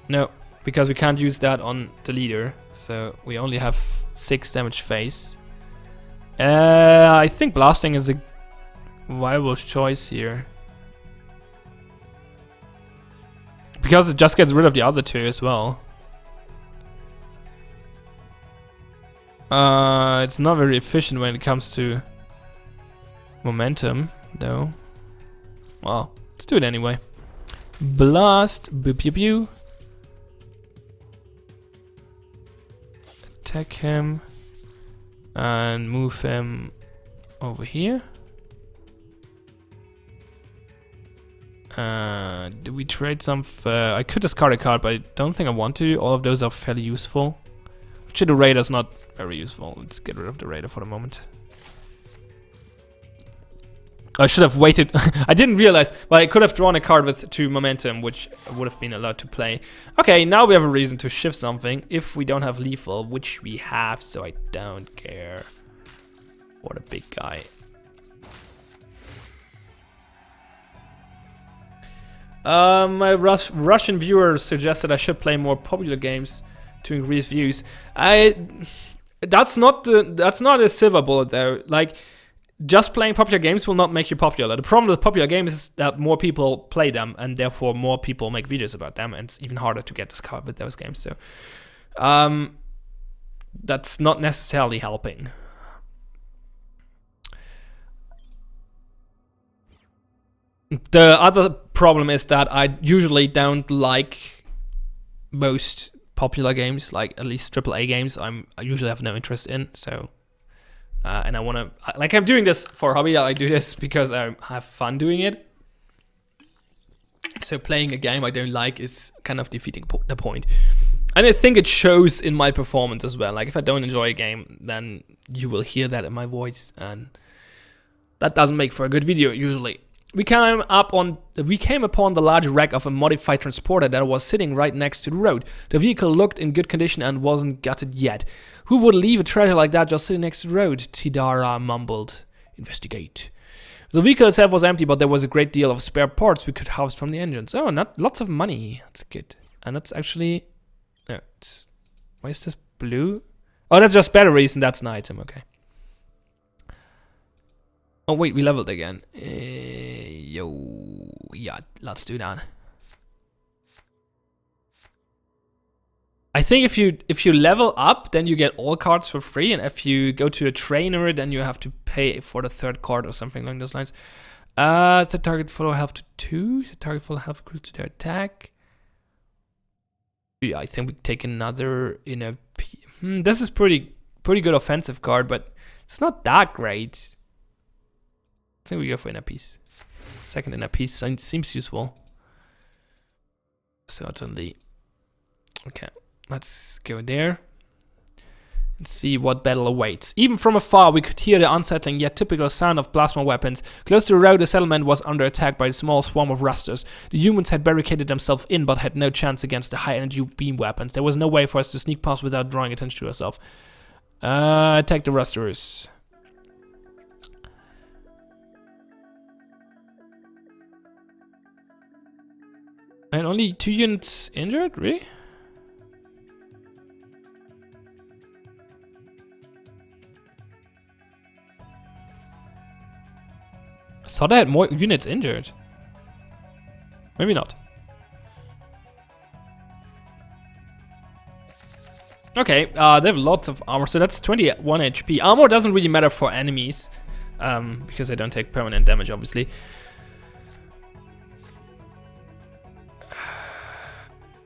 No, because we can't use that on the leader. So we only have 6 damage face. I think blasting is a viable choice here. Because it just gets rid of the other 2 as well. It's not very efficient when it comes to momentum, though. Well, let's do it anyway. Blast, pew pew pew. Attack him and move him over here. Do we trade some? I could discard a card, but I don't think I want to. All of those are fairly useful. Actually, the Raider's not very useful. Let's get rid of the Raider for the moment. I should have waited. I didn't realize. Well, I could have drawn a card with 2 momentum, which would have been allowed to play. Okay, now we have a reason to shift something if we don't have lethal, which we have, so I don't care for the big guy. My Russian viewer suggested I should play more popular games to increase views. That's not a silver bullet though. Like, just playing popular games will not make you popular. The problem with popular games is that more people play them, and therefore more people make videos about them, and it's even harder to get discovered with those games. So, that's not necessarily helping. The other problem is that I usually don't like most popular games, like at least AAA games. I usually have no interest in. So. And I want to, like, I'm doing this for hobby. I do this because I have fun doing it. So playing a game I don't like is kind of defeating the point. And I think it shows in my performance as well. Like, if I don't enjoy a game, then you will hear that in my voice, and that doesn't make for a good video usually. We came upon the large wreck of a modified transporter that was sitting right next to the road. The vehicle looked in good condition and wasn't gutted yet. Who would leave a treasure like that just sitting next to the road? Tidara mumbled. Investigate. The vehicle itself was empty, but there was a great deal of spare parts we could harvest from the engines. Oh, not lots of money. That's good. And that's actually... No, it's... Why is this blue? Oh, that's just batteries, and that's an item. Okay. Oh wait, we leveled again. Yo, yeah, let's do that. I think if you level up, then you get all cards for free, and if you go to a trainer, then you have to pay for the 3rd card or something along those lines. Is the target follow health to 2? Is the target follow health equal to their attack? Yeah, I think we take another in a. This is pretty good offensive card, but it's not that great. I think we go for inner piece. 2nd inner piece seems useful. Certainly. Okay, let's go there and see what battle awaits. Even from afar, we could hear the unsettling yet typical sound of plasma weapons. Close to the road, the settlement was under attack by a small swarm of rusters. The humans had barricaded themselves in, but had no chance against the high-energy beam weapons. There was no way for us to sneak past without drawing attention to ourselves. Attack the rusters. And only 2 units injured? Really? I thought I had more units injured. Maybe not. Okay, they have lots of armor, so that's 21 HP. Armor doesn't really matter for enemies, because they don't take permanent damage, obviously.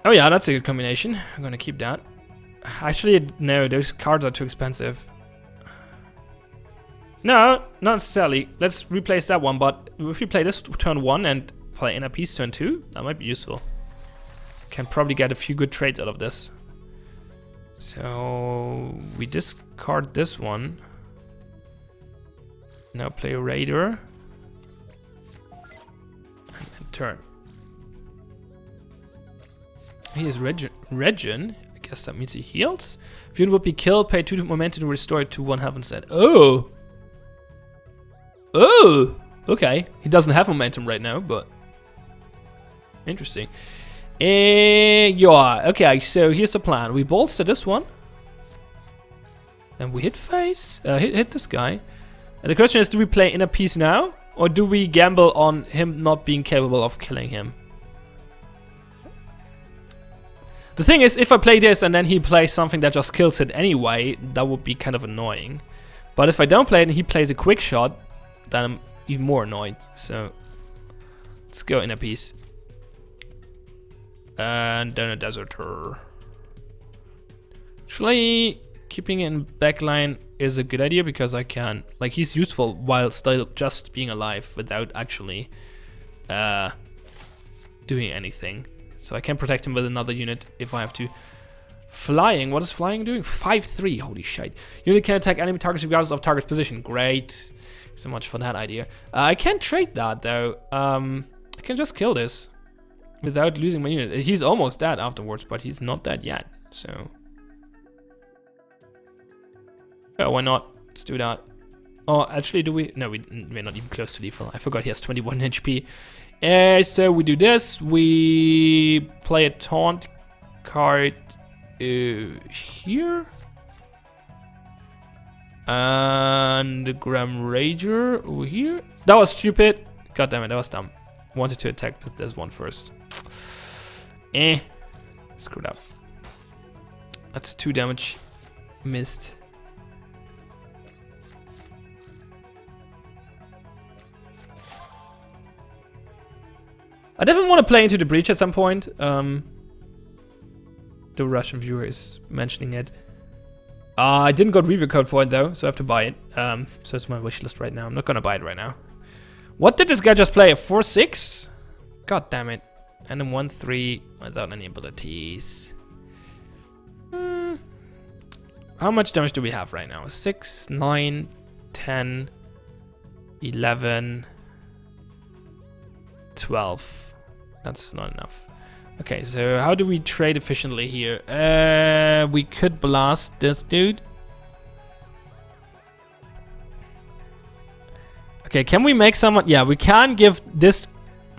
Oh yeah, that's a good combination. I'm gonna keep that. Actually, no, those cards are too expensive. No, not necessarily. Let's replace that one, but if we play this turn 1 and play inner piece turn 2, that might be useful. Can probably get a few good trades out of this. So we discard this one. Now play a Raider. And turn. He is regen. I guess that means he heals. If unit would be killed, pay 2 momentum to restore it to 1 health instead. Oh! Oh! Okay. He doesn't have momentum right now, but... Interesting. Yeah. Okay, so here's the plan. We bolster this one. Then we hit face. Hit this guy. And the question is, do we play inner piece now? Or do we gamble on him not being capable of killing him? The thing is, if I play this and then he plays something that just kills it anyway, that would be kind of annoying. But if I don't play it and he plays a quick shot, then I'm even more annoyed. So let's go in a piece. And then a deserter. Actually, keeping it in backline is a good idea because I can, he's useful while still just being alive without actually doing anything. So I can protect him with another unit if I have to. Flying, what is flying doing? 5-3, holy shit. Unit can attack enemy targets regardless of target's position. Great. So much for that idea. I can't trade that though. I can just kill this without losing my unit. He's almost dead afterwards, but he's not dead yet. So yeah, why not? Let's do that. Oh, actually, do we? No, we're not even close to lethal. I forgot he has 21 HP. So we do this. We play a taunt card here. And the Grim Rager over here. That was stupid. God damn it, that was dumb. Wanted to attack with this one first. Screwed up. That's 2 damage. Missed. I definitely want to play into the breach at some point. The Russian viewer is mentioning it. I didn't got review code for it though, so I have to buy it. So it's my wish list right now. I'm not gonna buy it right now. What did this guy just play? A 4-6? God damn it. And a 1-3 without any abilities. How much damage do we have right now? 6, 9, 10, 11, 12. That's not enough. Okay, so how do we trade efficiently here? We could blast this dude. Okay, can we make someone... Yeah, we can give this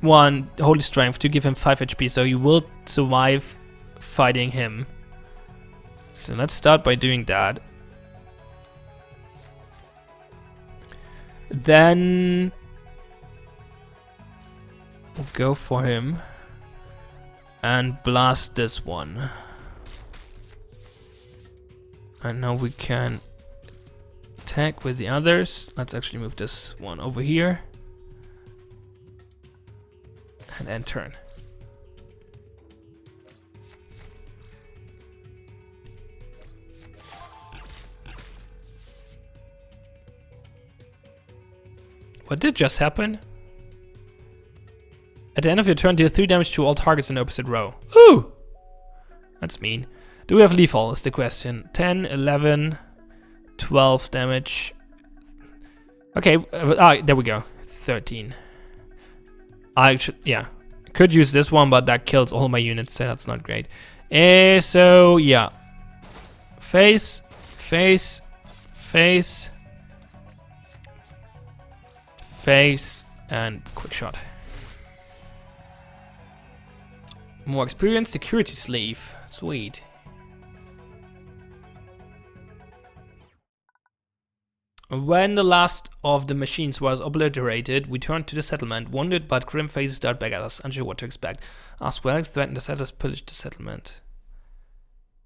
one Holy Strength to give him 5 HP, so he will survive fighting him. So let's start by doing that. Then... we'll go for him. And blast this one. And now we can attack with the others. Let's actually move this one over here. And end turn. What did just happen? At the end of your turn, deal 3 damage to all targets in the opposite row. Ooh! That's mean. Do we have lethal is the question. 10, 11, 12 damage. Okay, there we go. 13. I should, yeah. Could use this one, but that kills all my units, so that's not great. So, yeah. Face, face, face, face, and quick shot. More experience, security sleeve. Sweet. When the last of the machines was obliterated, we turned to the settlement. Wounded but grim faces stared back at us, unsure what to expect. Ask for help, threatened the settlers, pillaged the settlement.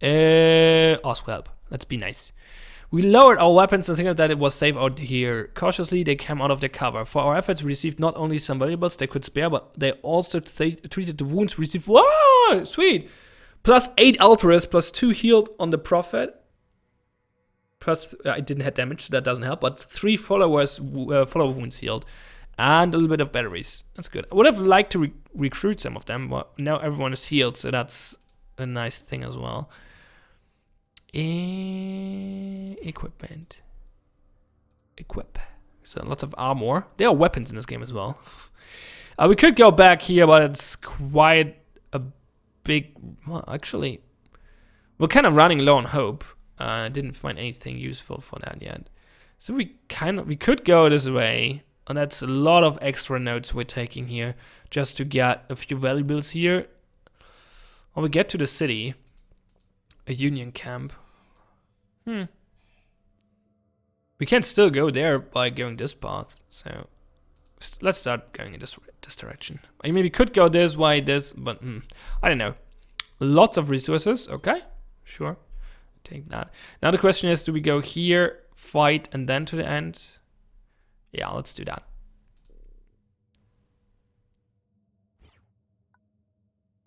Ask for help. Let's be nice. We lowered our weapons and signaled that it was safe out here. Cautiously, they came out of their cover. For our efforts, we received not only some valuables they could spare, but they also treated the wounds we received. Whoa! Sweet! Plus 8 altruists, plus 2 healed on the prophet. Plus, I didn't have damage, so that doesn't help, but 3 follower wounds healed. And a little bit of batteries. That's good. I would have liked to recruit some of them, but now everyone is healed, so that's a nice thing as well. Equipment. Equip. So lots of armor. There are weapons in this game as well. We could go back here, but it's quite a big... Well, actually, we're kind of running low on hope. I didn't find anything useful for that yet. So we could go this way. And that's a lot of extra notes we're taking here. Just to get a few valuables here. When we get to the city. A Union camp. We can still go there by going this path. So let's start going in this direction. I mean, we could go this way, this, but I don't know. Lots of resources. Okay, sure. Take that. Now the question is, do we go here, fight, and then to the end? Yeah, let's do that.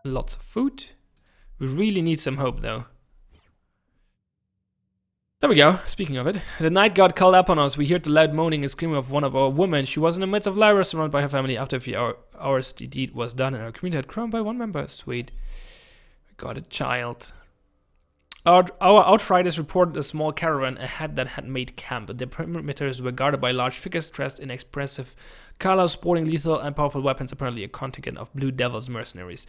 Lots of food. We really need some hope, though. There we go. Speaking of it, the night guard called up on us. We heard the loud moaning and screaming of one of our women. She was in the midst of labor, surrounded by her family. After a few hours, the deed was done, and our community had grown by one member. Sweet. We got a child. Our outriders reported a small caravan ahead that had made camp. The perimeters were guarded by large figures dressed in expressive colors, sporting lethal and powerful weapons, apparently a contingent of Blue Devils mercenaries.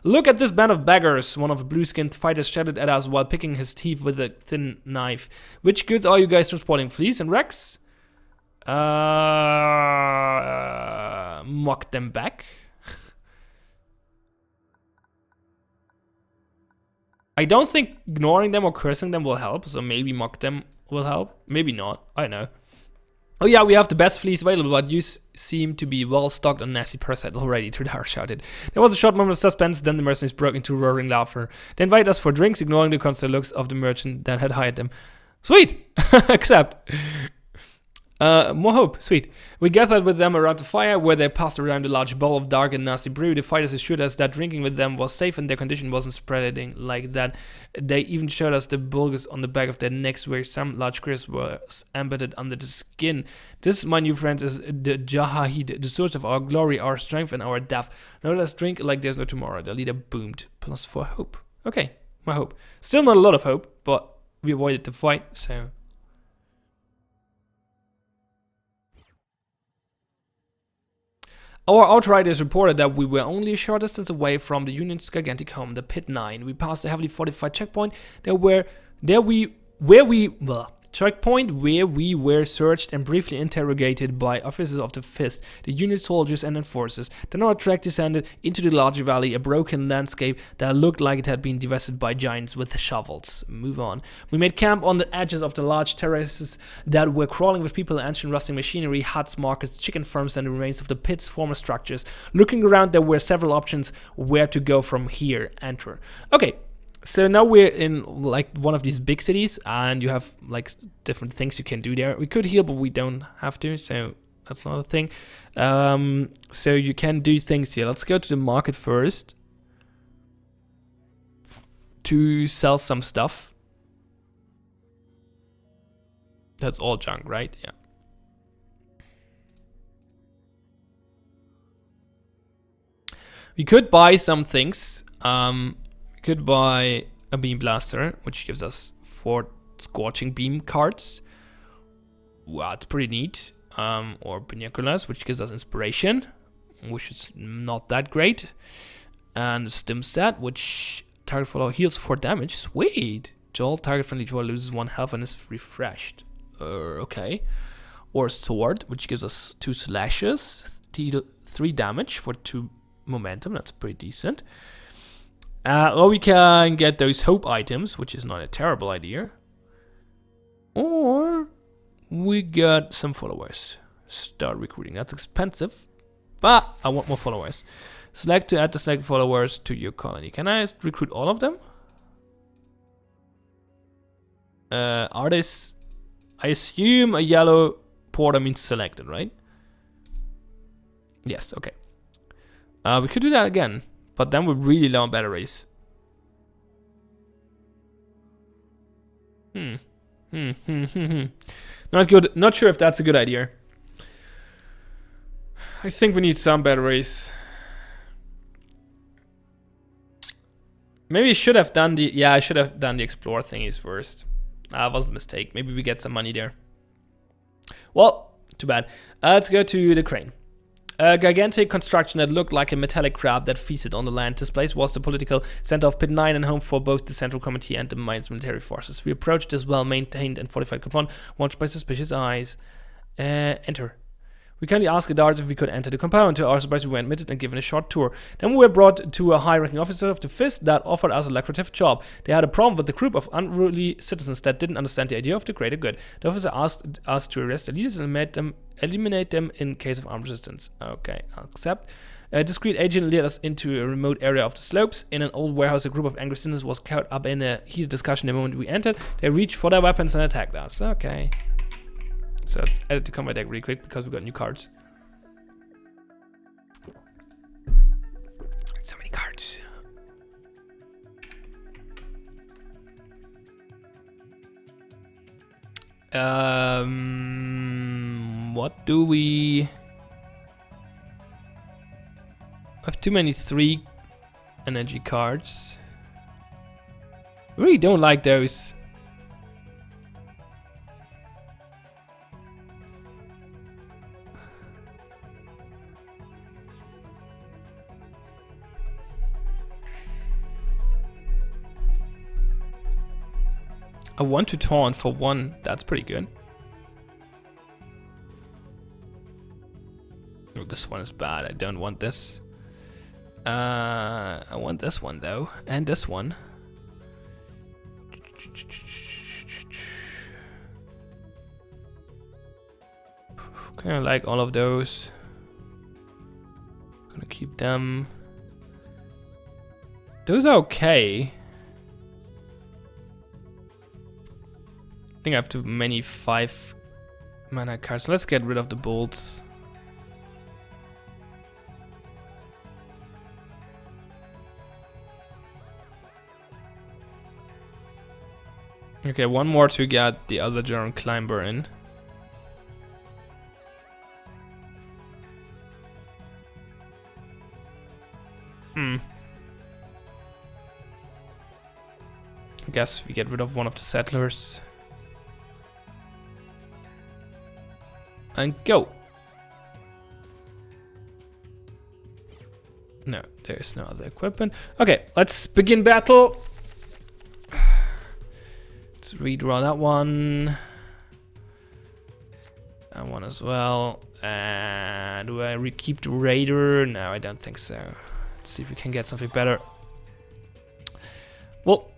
Look at this band of beggars, one of the blue-skinned fighters shouted at us while picking his teeth with a thin knife. Which goods are you guys transporting, fleas and wrecks? Mock them back. I don't think ignoring them or cursing them will help, so maybe mock them will help. Maybe not, I don't know. Oh yeah, we have the best fleas available, but you seem to be well stocked on nasty parasite already, Trudar shouted. There was a short moment of suspense, then the mercenaries broke into roaring laughter. They invited us for drinks, ignoring the concerned looks of the merchant that had hired them. Sweet! Accept. More hope, sweet. We gathered with them around the fire, where they passed around a large bowl of dark and nasty brew. The fighters assured us that drinking with them was safe and their condition wasn't spreading like that. They even showed us the bulges on the back of their necks, where some large crease was embedded under the skin. This, my new friend, is the Jahahid, the source of our glory, our strength, and our death. Now let's drink like there's no tomorrow. The leader boomed. Plus 4 hope. Okay, my hope. Still not a lot of hope, but we avoided the fight, so... Our outriders reported that we were only a short distance away from the Union's gigantic home, the Pit 9. We passed a heavily fortified checkpoint where we were searched and briefly interrogated by officers of the Fist, the Union soldiers and enforcers. Then our track descended into the large valley, a broken landscape that looked like it had been devastated by giants with shovels. Move on. We made camp on the edges of the large terraces that were crawling with people and ancient rusting machinery, huts, markets, chicken farms, and the remains of the pit's former structures. Looking around, there were several options where to go from here. Enter. Okay. So now we're in like one of these big cities, and you have like different things you can do there. We could heal, but we don't have to, so that's not a thing. So you can do things here. Let's go to the market first to sell some stuff. That's all junk, right? Yeah. We could buy some things. Could buy a beam blaster, which gives us 4 scorching beam cards. Wow, that's pretty neat. Or binoculars, which gives us inspiration, which is not that great. And stim set, which target follower heals 4 damage. Sweet. Jolt, target friendly draw loses 1 health and is refreshed. Okay. Or sword, which gives us 2 slashes, deal 3 damage for 2 momentum. That's pretty decent. Or we can get those hope items, which is not a terrible idea. Or we got some followers. Start recruiting. That's expensive, but I want more followers. Select to add the select followers to your colony. Can I recruit all of them? Are they... I assume a yellow porter means selected, right? Yes, okay. We could do that again. But then we're really low on batteries. Not good. Not sure if that's a good idea. I think we need some batteries. Maybe I should have done the... Yeah, I should have done the explore thingies first. That was a mistake. Maybe we get some money there. Well, too bad. Let's go to the crane. A gigantic construction that looked like a metallic crab that feasted on the land. This place was the political center of Pit 9 and home for both the Central Committee and the mine's military forces. We approached this well-maintained and fortified compound, watched by suspicious eyes. Enter. We kindly asked the guards if we could enter the compound. To our surprise, we were admitted and given a short tour. Then we were brought to a high-ranking officer of the Fist that offered us a lucrative job. They had a problem with a group of unruly citizens that didn't understand the idea of the greater good. The officer asked us to arrest the leaders and eliminate them in case of armed resistance. Okay, I'll accept. A discreet agent led us into a remote area of the slopes. In an old warehouse, a group of angry citizens was caught up in a heated discussion the moment we entered. They reached for their weapons and attacked us. Okay. So let's add it to combat deck really quick because we got new cards. So many cards. What do we... I have too many 3 energy cards. I really don't like those. I want to taunt for 1. That's pretty good. Oh, this one is bad. I don't want this. I want this one though, and this one. Kind of like all of those. Gonna keep them. Those are okay. I think I have too many 5 mana cards. Let's get rid of the bolts. Okay, one more to get the other Giant Climber in. I guess we get rid of one of the settlers. And go. No, there's no other equipment. Okay, let's begin battle. Let's redraw that one. That one as well. Do I keep the Raider? No, I don't think so. Let's see if we can get something better. Well,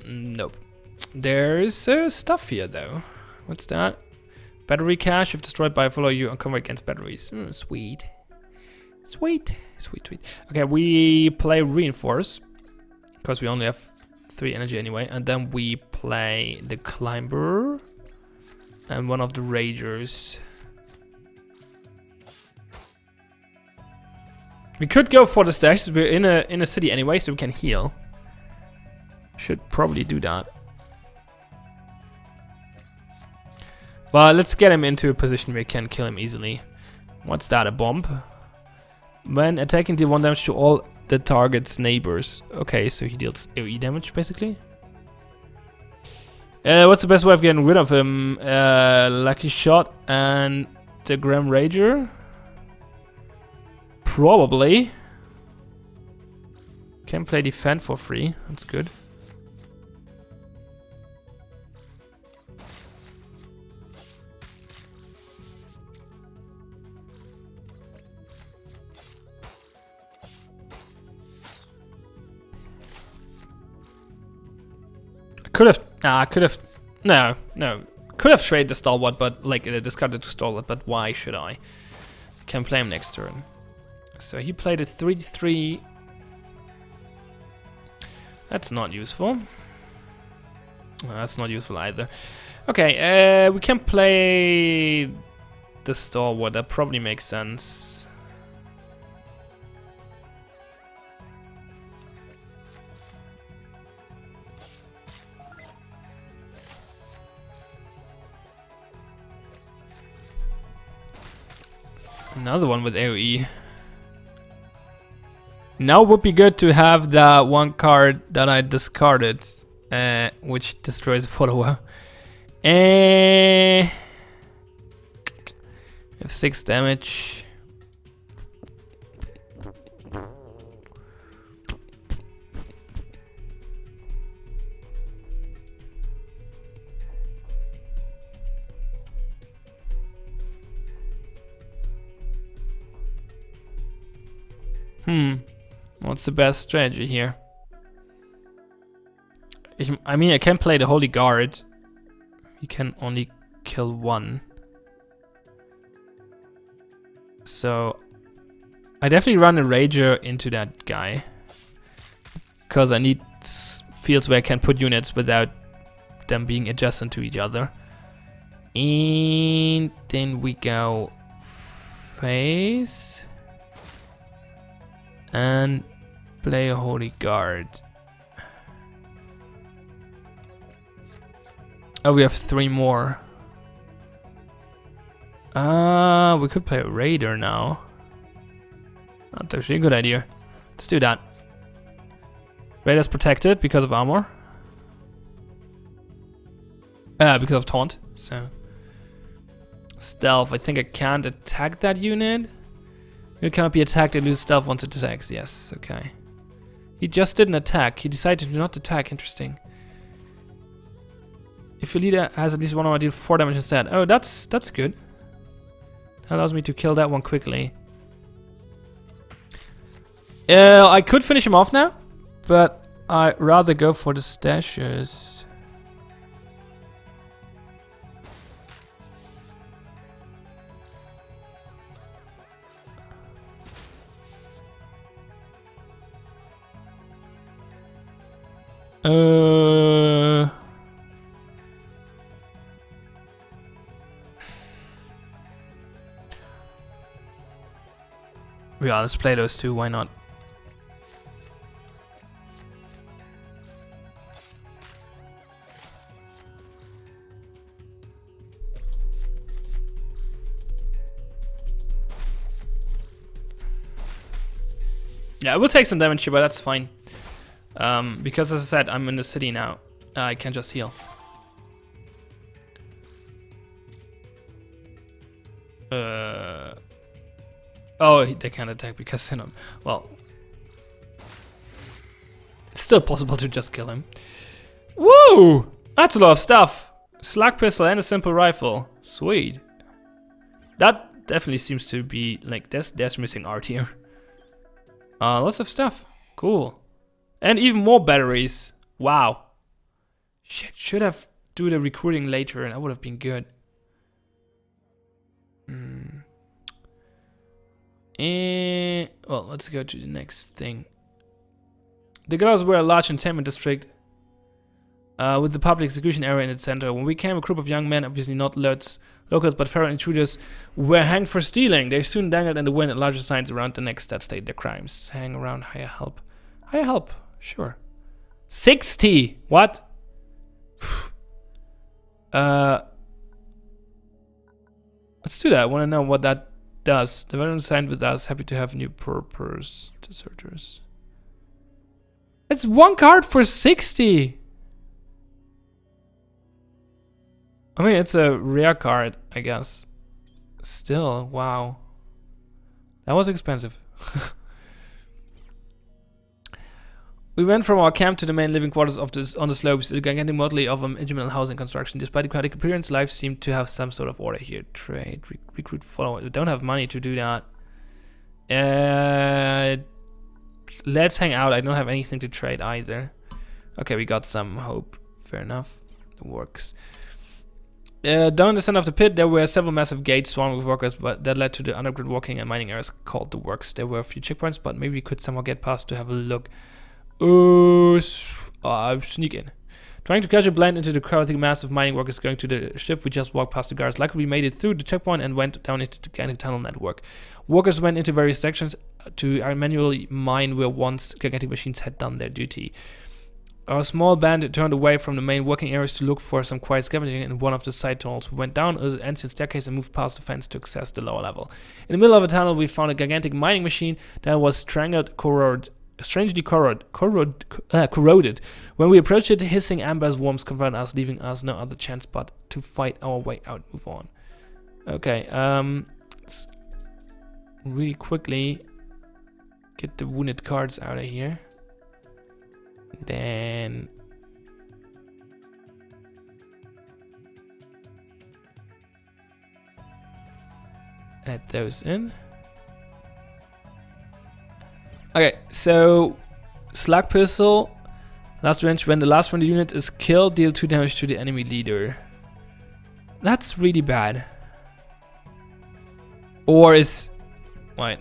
nope. There's stuff here though. What's that? Battery cache. If destroyed by a follower, you uncover against batteries. Sweet. Sweet. Sweet, sweet. Okay, we play Reinforce. Because we only have 3 energy anyway. And then we play the Climber. And one of the Ragers. We could go for the stacks. We're in a city anyway, so we can heal. Should probably do that. But let's get him into a position where we can kill him easily. What's that, a bomb? When attacking, deal 1 damage to all the target's neighbors. Okay, so he deals AoE damage, basically. What's the best way of getting rid of him? Lucky Shot and the Grim Rager? Probably. Can play Defend for free. That's good. Could have, could have traded the Stalwart, but like discarded the Stalwart, but why should I? Can play him next turn. So he played a 3/3. That's not useful. That's not useful either. Okay, we can play the Stalwart. That probably makes sense. Another one with AoE. Now would be good to have that one card that I discarded, which destroys a follower. Have 6 damage. What's the best strategy here? I mean, I can play the Holy Guard. You can only kill 1. So I definitely run a Rager into that guy. Because I need fields where I can put units without them being adjacent to each other. And then we go face. And play a Holy Guard. Oh, we have 3 more. We could play a raider now. That's actually a good idea. Let's do that. Raider's protected because of armor. Because of taunt. So stealth. I think I can't attack that unit. It cannot be attacked and lose stealth once it attacks. Yes, okay. He just didn't attack. He decided to not attack. Interesting. If your leader has at least one armor, deal 4 damage instead. Oh, that's good. That allows me to kill that one quickly. I could finish him off now, but I'd rather go for the stashes. Yeah, let's play those two, why not? Yeah, it will take some damage here, but that's fine. Because as I said, I'm in the city now. I can just heal. Oh, they can't attack because, you know, well, it's still possible to just kill him. Woo! That's a lot of stuff. Slug pistol and a simple rifle. Sweet. That definitely seems to be like there's missing art here. Lots of stuff. Cool. And even more batteries. Wow. Shit, should have do the recruiting later and that would have been good. Well, let's go to the next thing. The girls were a large entertainment district with the public execution area in its center. When we came, a group of young men, obviously not locals but feral intruders, were hanged for stealing. They soon dangled in the wind at larger signs around the necks that state their crimes. Hang around, hire help. Hire help, sure. 60! What? Let's do that. I want to know what that does. The veteran signed with us. Happy to have new purpose. Deserters. It's 1 card for 60! I mean, it's a rare card, I guess. Still, wow. That was expensive. We went from our camp to the main living quarters of this on the slopes, a gigantic motley of intermittent housing construction. Despite the chaotic appearance, life seemed to have some sort of order here. Trade, recruit, follow. We don't have money to do that. Let's hang out. I don't have anything to trade either. Okay, we got some hope. Fair enough. It works. Down the center of the pit, there were several massive gates swarming with workers, but that led to the underground walking and mining areas called the works. There were a few checkpoints, but maybe we could somehow get past to have a look. Sneak in. Trying to catch a blend into the crowded mass of mining workers going to the ship, we just walked past the guards. Luckily, we made it through the checkpoint and went down into the gigantic tunnel network. Workers went into various sections to manually mine where once gigantic machines had done their duty. Our small band turned away from the main working areas to look for some quiet scavenging in one of the side tunnels. We went down an ancient staircase and moved past the fence to access the lower level. In the middle of a tunnel, we found a gigantic mining machine that was strangely corroded. When we approached it, hissing amber worms confronted us, leaving us no other chance but to fight our way out. Move on. Okay, let's really quickly get the wounded cards out of here. Then add those in. Okay, so slug pistol. Last range, when the last friendly unit is killed, deal 2 damage to the enemy leader. That's really bad. Or is... Wait.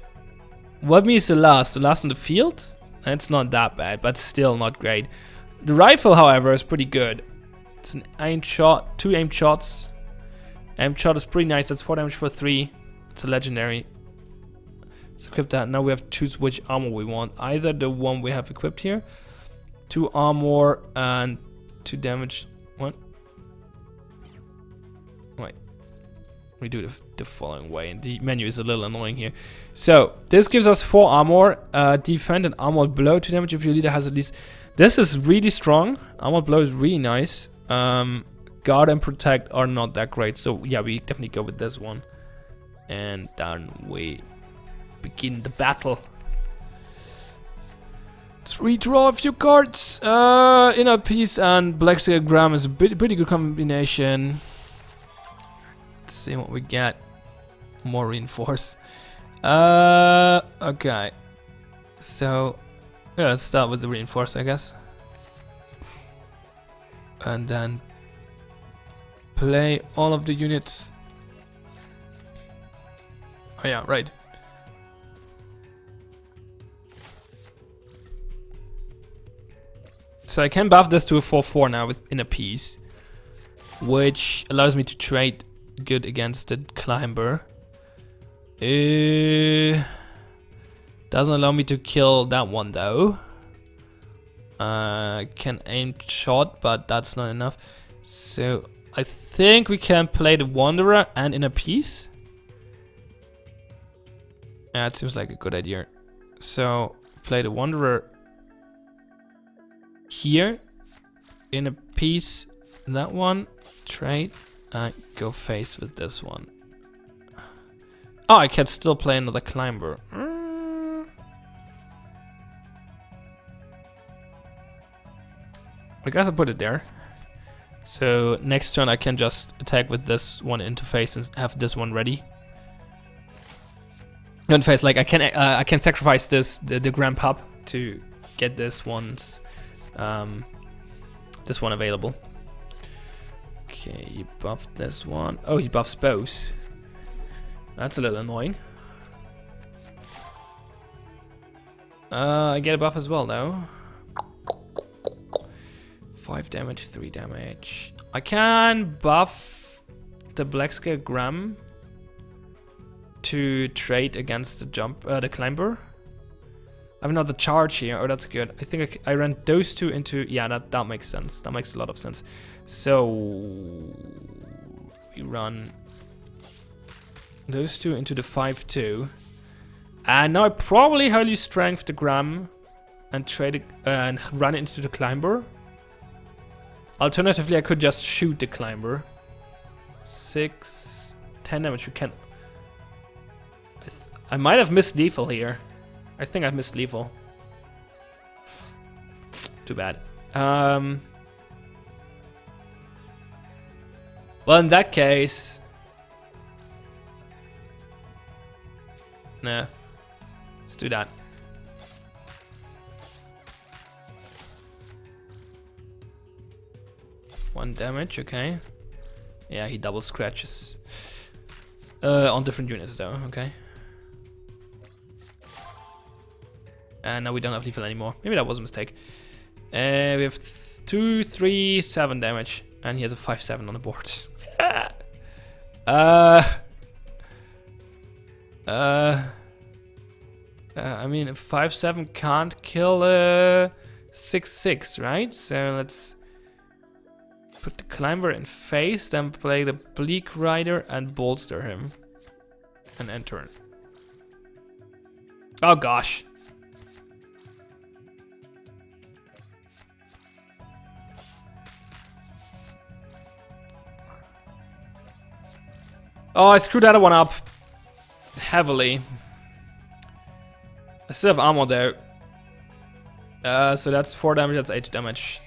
What means the last? The last on the field? It's not that bad, but still not great. The rifle, however, is pretty good. It's an aimed shot, 2 aimed shots. Aimed shot is pretty nice. That's 4 damage for 3. It's a legendary. Let's equip that. Now we have to choose which armor we want. Either the one we have equipped here. 2 armor and 2 damage. What? Wait. we do the following way, and the menu is a little annoying here. So this gives us 4 armor, defend and armored blow, 2 damage if your leader has at least. This is really strong. Armored blow is really nice. Guard and protect are not that great, so yeah, we definitely go with this one. And then we begin the battle. Let's redraw a few cards. Inner Peace and Black Scale Gram is a pretty good combination. Let's see what we get. More reinforce. Okay. So yeah, let's start with the reinforce, I guess. And then play all of the units. Oh yeah, right. So I can buff this to a 4/4 now with Inner Peace, which allows me to trade good against the Climber. Doesn't allow me to kill that one though. Can aim shot, but that's not enough. So I think we can play the Wanderer and Inner Peace. Yeah, it seems like a good idea. So play the Wanderer here, Inner Peace, that one, trade, and go face with this one. Oh, I can still play another Climber. I guess I'll put it there. So next turn I can just attack with this one into face and have this one ready. Not face, like I can sacrifice this the Grand Pub to get this one available. Okay, you buffed this one. Oh, he buffs both. That's a little annoying. I get a buff as well though. 5 damage, 3 damage. I can buff the Black Scale Gram to trade against the Climber. I have another charge here. Oh, that's good. I think I ran those two into... Yeah, that makes sense. That makes a lot of sense. So we run those two into the 5/2. And now I probably highly strength the Gram and trade it, and run it into the Climber. Alternatively, I could just shoot the Climber. 6, 10 damage. We can... I might have missed lethal here. I think I've missed lethal. Too bad. Well, in that case... Nah. Let's do that. One damage, okay. Yeah, he double scratches. On different units though, okay. And now we don't have lethal anymore. Maybe that was a mistake. We have 2, 3, 7 damage. And he has a 5/7 on the board. I mean, a 5/7 can't kill a 6/6, right? So let's put the Climber in face, then play the Bleak Rider and bolster him. And end turn. Oh gosh. Oh, I screwed that one up heavily. I still have armor there. So that's 4 damage, that's 8 damage.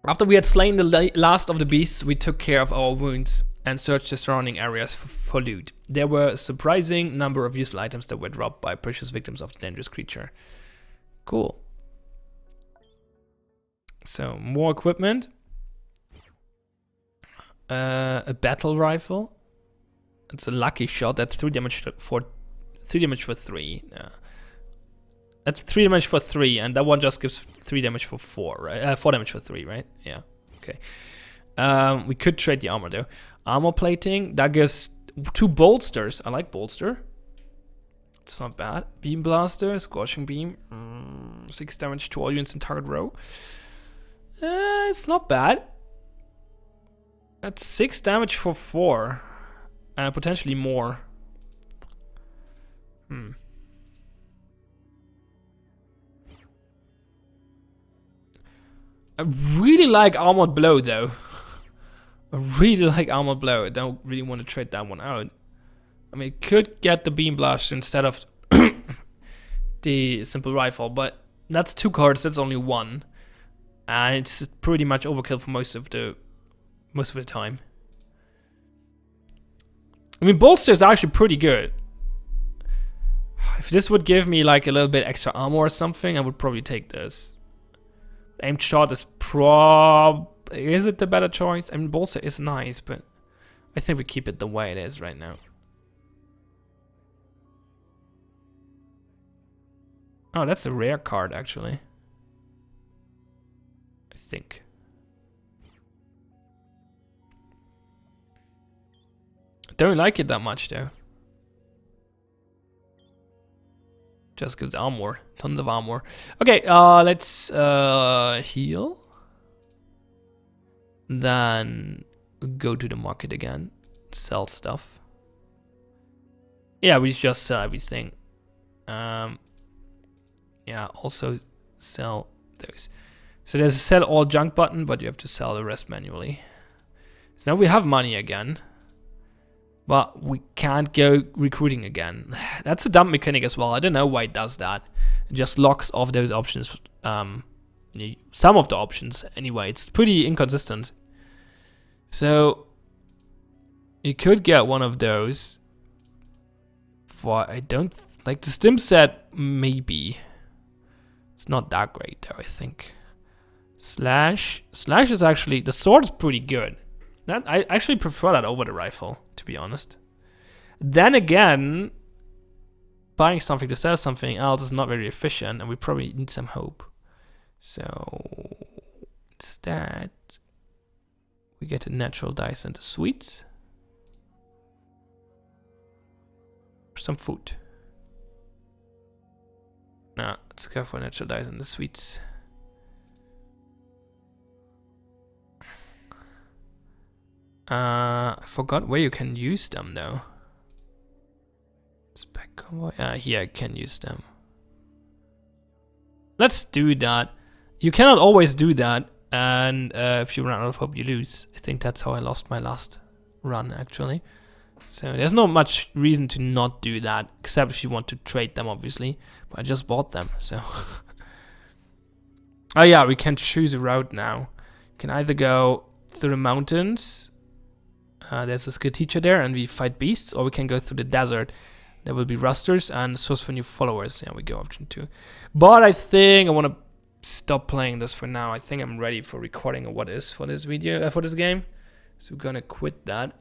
After we had slain the last of the beasts, we took care of our wounds and searched the surrounding areas for loot. There were a surprising number of useful items that were dropped by precious victims of the dangerous creature. Cool. So, more equipment. A battle rifle. It's a lucky shot. That's 3 damage for 3. That's 3 damage for 3, and that one just gives 3 damage for 4, right? 4 damage for 3, right? Yeah. Okay. We could trade the armor though. Armor plating, that gives 2 bolsters. I like bolster. It's not bad. Beam blaster, scorching beam. 6 damage to all units in target row. It's not bad. That's 6 damage for 4. Potentially more. I really like Armored Blow though. I really like Armored Blow. I don't really want to trade that one out. I mean, could get the Beam Blast instead of the Simple Rifle, but that's 2 cards, that's only 1. And it's pretty much overkill for most of the time. I mean, Bolster is actually pretty good. If this would give me like a little bit extra armor or something, I would probably take this. Aimed Shot is is it the better choice? I mean, Bolster is nice, but I think we keep it the way it is right now. Oh, that's a rare card, actually. I think. I don't like it that much, though. Just gives armor. Tons of armor. Okay, let's heal. Then go to the market again. Sell stuff. Yeah, we just sell everything. Yeah, also sell those. So there's a sell all junk button, but you have to sell the rest manually. So now we have money again. But we can't go recruiting again. That's a dumb mechanic as well. I don't know why it does that. It just locks off those options. Some of the options anyway. It's pretty inconsistent. So you could get one of those. But I don't like the stim set. Maybe it's not that great though. I think slash is actually, the sword's pretty good. I actually prefer that over the rifle, to be honest. Then again, buying something to sell something else is not very efficient, and we probably need some hope. So instead, we get a natural dice and a sweets. Some food. No, let's go for natural dice and the sweets. I forgot where you can use them though. Spec convoy. Here I can use them. Let's do that. You cannot always do that, and if you run out of hope, you lose. I think that's how I lost my last run actually. So there's not much reason to not do that, except if you want to trade them, obviously. But I just bought them, so. Oh yeah, we can choose a route now. You can either go through the mountains. There's a skill teacher there, and we fight beasts, or we can go through the desert. There will be rusters and source for new followers. Yeah, we go option 2. But I think I want to stop playing this for now. I think I'm ready for recording of what is for this video, for this game. So we're gonna quit that.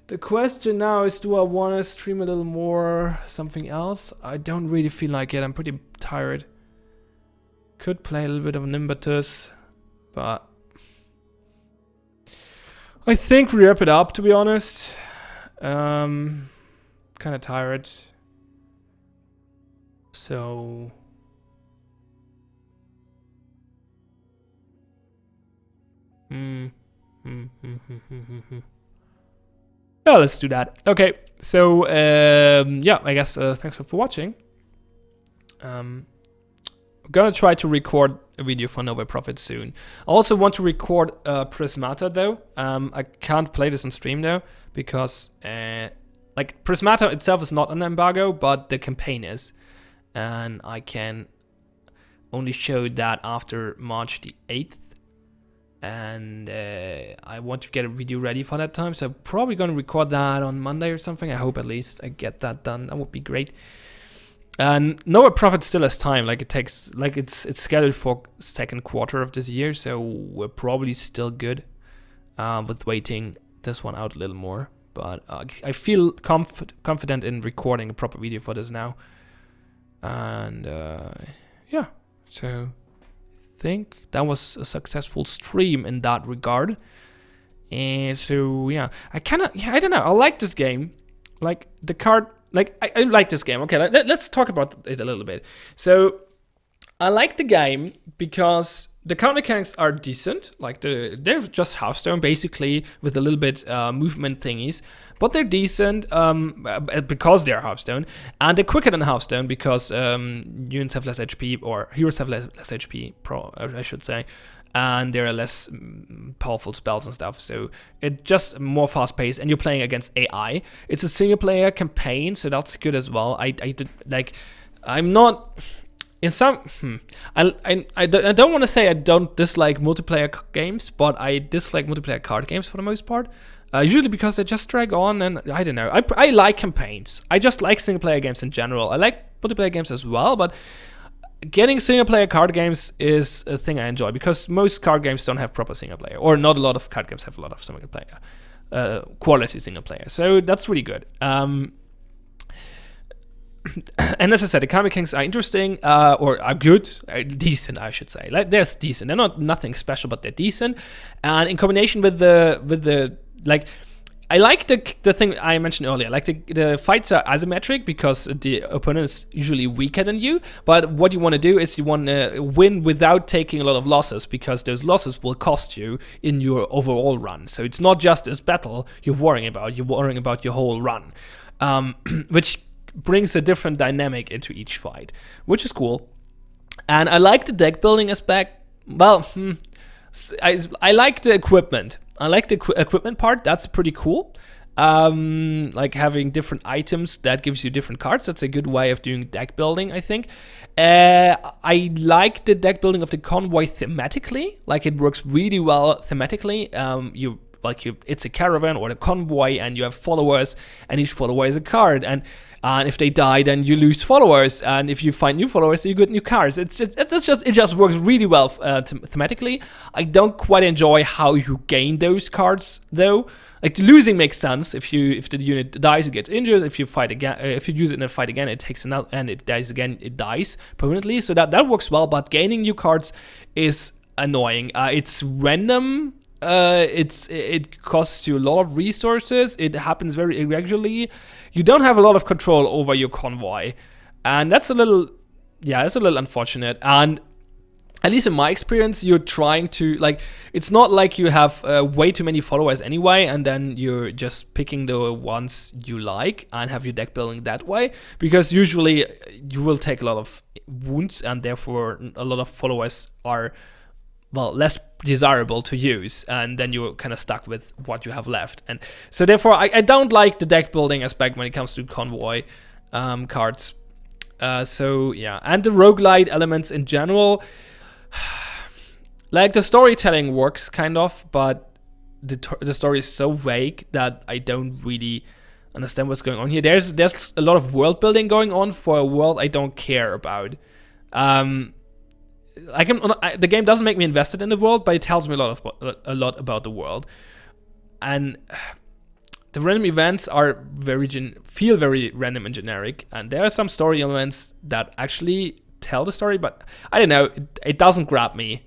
The question now is, do I want to stream a little more something else? I don't really feel like it. I'm pretty tired. Could play a little bit of Nimbatus, but I think we wrap it up, to be honest. Kind of tired. So yeah, let's do that. Okay, so yeah, I guess thanks for watching. I'm gonna try to record a video for Nova Profit soon. I also want to record Prismata though. I can't play this on stream though, because like Prismata itself is not an embargo, but the campaign is. And I can only show that after March the 8th. And I want to get a video ready for that time, so I'm probably gonna record that on Monday or something. I hope at least I get that done. That would be great. And Nova Profit still has time. Like it takes, like it's scheduled for second quarter of this year, so we're probably still good with waiting this one out a little more. But I feel confident in recording a proper video for this now. And yeah, so I think that was a successful stream in that regard. And so yeah, I don't know. I like this game. Like the card. Like, I like this game. Okay, let's talk about it a little bit. So, I like the game because the counter mechanics are decent. Like they're just Hearthstone basically with a little bit movement thingies, but they're decent because they're Hearthstone, and they're quicker than Hearthstone because units have less HP, or heroes have less HP, I should say, and there are less powerful spells and stuff. So it's just more fast paced, and you're playing against AI. It's a single player campaign, so that's good as well. I did like, I'm not. In some, I don't want to say I don't dislike multiplayer games, but I dislike multiplayer card games for the most part. Usually because they just drag on, and I don't know. I like campaigns. I just like single player games in general. I like multiplayer games as well, but getting single player card games is a thing I enjoy because most card games don't have proper single player, or not a lot of card games have a lot of single player, quality single player. So that's really good. And as I said, the comic mechanics are interesting, or are good, decent, I should say. Like they're decent. They're not nothing special, but they're decent. And in combination with the like, I like the thing I mentioned earlier. Like the fights are asymmetric because the opponent is usually weaker than you. But what you want to do is you want to win without taking a lot of losses, because those losses will cost you in your overall run. So it's not just this battle you're worrying about. You're worrying about your whole run, which brings a different dynamic into each fight, which is cool. And I like the deck building aspect. Well, I like the equipment. I like the equipment part. That's pretty cool. Like having different items that gives you different cards. That's a good way of doing deck building, I think. I like the deck building of the convoy thematically. Like it works really well thematically. It's a caravan or a convoy, and you have followers, and each follower is a card, and if they die, then you lose followers, and if you find new followers, you get new cards. It just works really well thematically. I don't quite enjoy how you gain those cards though. Like the losing makes sense. If the unit dies, it gets injured. If you fight again, if you use it in a fight again, it takes another, and it dies again, it dies permanently. So that works well. But gaining new cards is annoying. It's random. It costs you a lot of resources. It happens very irregularly. You don't have a lot of control over your convoy, and that's a little unfortunate. And at least in my experience, you're trying to, like, it's not like you have way too many followers anyway, and then you're just picking the ones you like and have your deck building that way, because usually you will take a lot of wounds, and therefore a lot of followers are, well, less desirable to use, and then you're kind of stuck with what you have left. And so therefore I don't like the deck building aspect when it comes to convoy cards. So yeah, and the roguelite elements in general, like the storytelling works kind of, but the story is so vague that I don't really understand what's going on here. There's a lot of world building going on for a world I don't care about. The game doesn't make me invested in the world, but it tells me a lot about the world. And the random events are feel very random and generic. And there are some story elements that actually tell the story, but I don't know, it doesn't grab me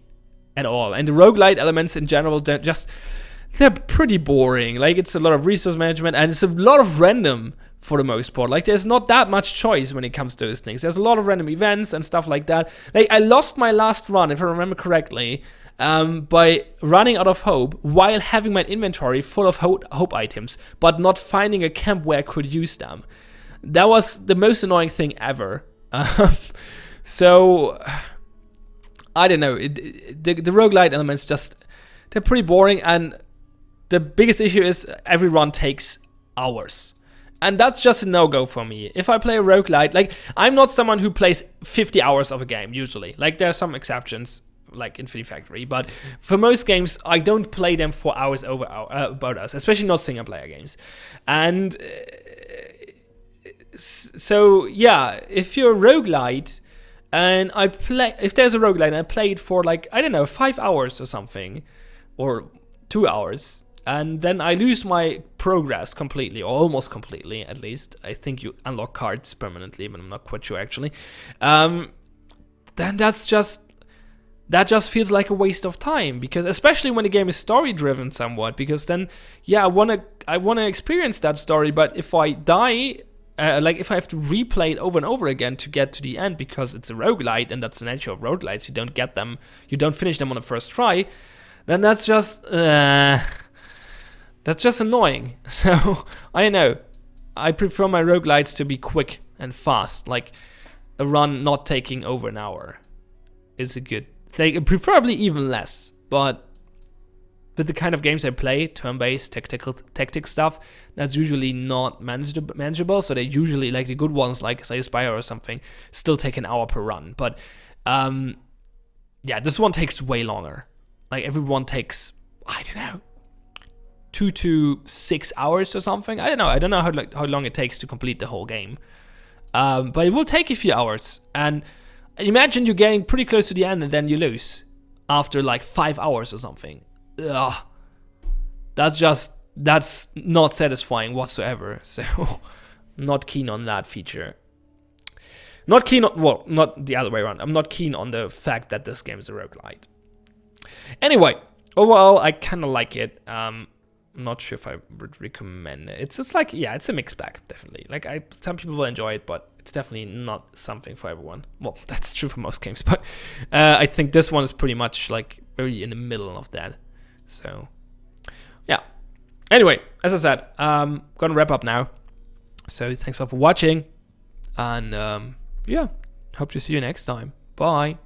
at all. And the roguelite elements in general, they're pretty boring. Like, it's a lot of resource management, and it's a lot of random for the most part. Like, there's not that much choice when it comes to those things. There's a lot of random events and stuff like that. Like, I lost my last run, if I remember correctly, by running out of hope while having my inventory full of hope items, but not finding a camp where I could use them. That was the most annoying thing ever. So, I don't know. The roguelite elements they're pretty boring, and the biggest issue is every run takes hours. And that's just a no-go for me. If I play a roguelite, like, I'm not someone who plays 50 hours of a game, usually. Like, there are some exceptions, like Infinity Factory, but for most games, I don't play them for hours about us, especially not single-player games. And so, yeah, if you're a roguelite, and if there's a roguelite, and I play it for, like, I don't know, 5 hours or something, or 2 hours, and then I lose my progress completely, or almost completely, at least. I think you unlock cards permanently, but I'm not quite sure actually. Then that just feels like a waste of time, because especially when the game is story driven somewhat, because then, yeah, I wanna experience that story, but if I die like if I have to replay it over and over again to get to the end because it's a roguelite, and that's the nature of roguelites, you don't get them, you don't finish them on the first try, then that's just annoying. So I know I prefer my roguelites to be quick and fast, like a run not taking over an hour is a good thing, preferably even less. But with the kind of games I play, turn-based, tactic stuff, that's usually not manageable. So they usually, like the good ones, like say Spire or something, still take an hour per run. But yeah, this one takes way longer. Like every one takes, I don't know, 2 to 6 hours or something. I don't know how long it takes to complete the whole game. But it will take a few hours. And imagine you're getting pretty close to the end and then you lose after like 5 hours or something. Ugh. That's not satisfying whatsoever. So not keen on that feature. Not keen on, well, not the other way around. I'm not keen on the fact that this game is a roguelite. Anyway, overall, I kind of like it. I'm not sure if I would recommend it. It's just like, yeah, it's a mixed bag, definitely. Like, some people will enjoy it, but it's definitely not something for everyone. Well, that's true for most games, but I think this one is pretty much like very in the middle of that. So, yeah. Anyway, as I said, gonna wrap up now. So thanks all for watching, and yeah, hope to see you next time. Bye.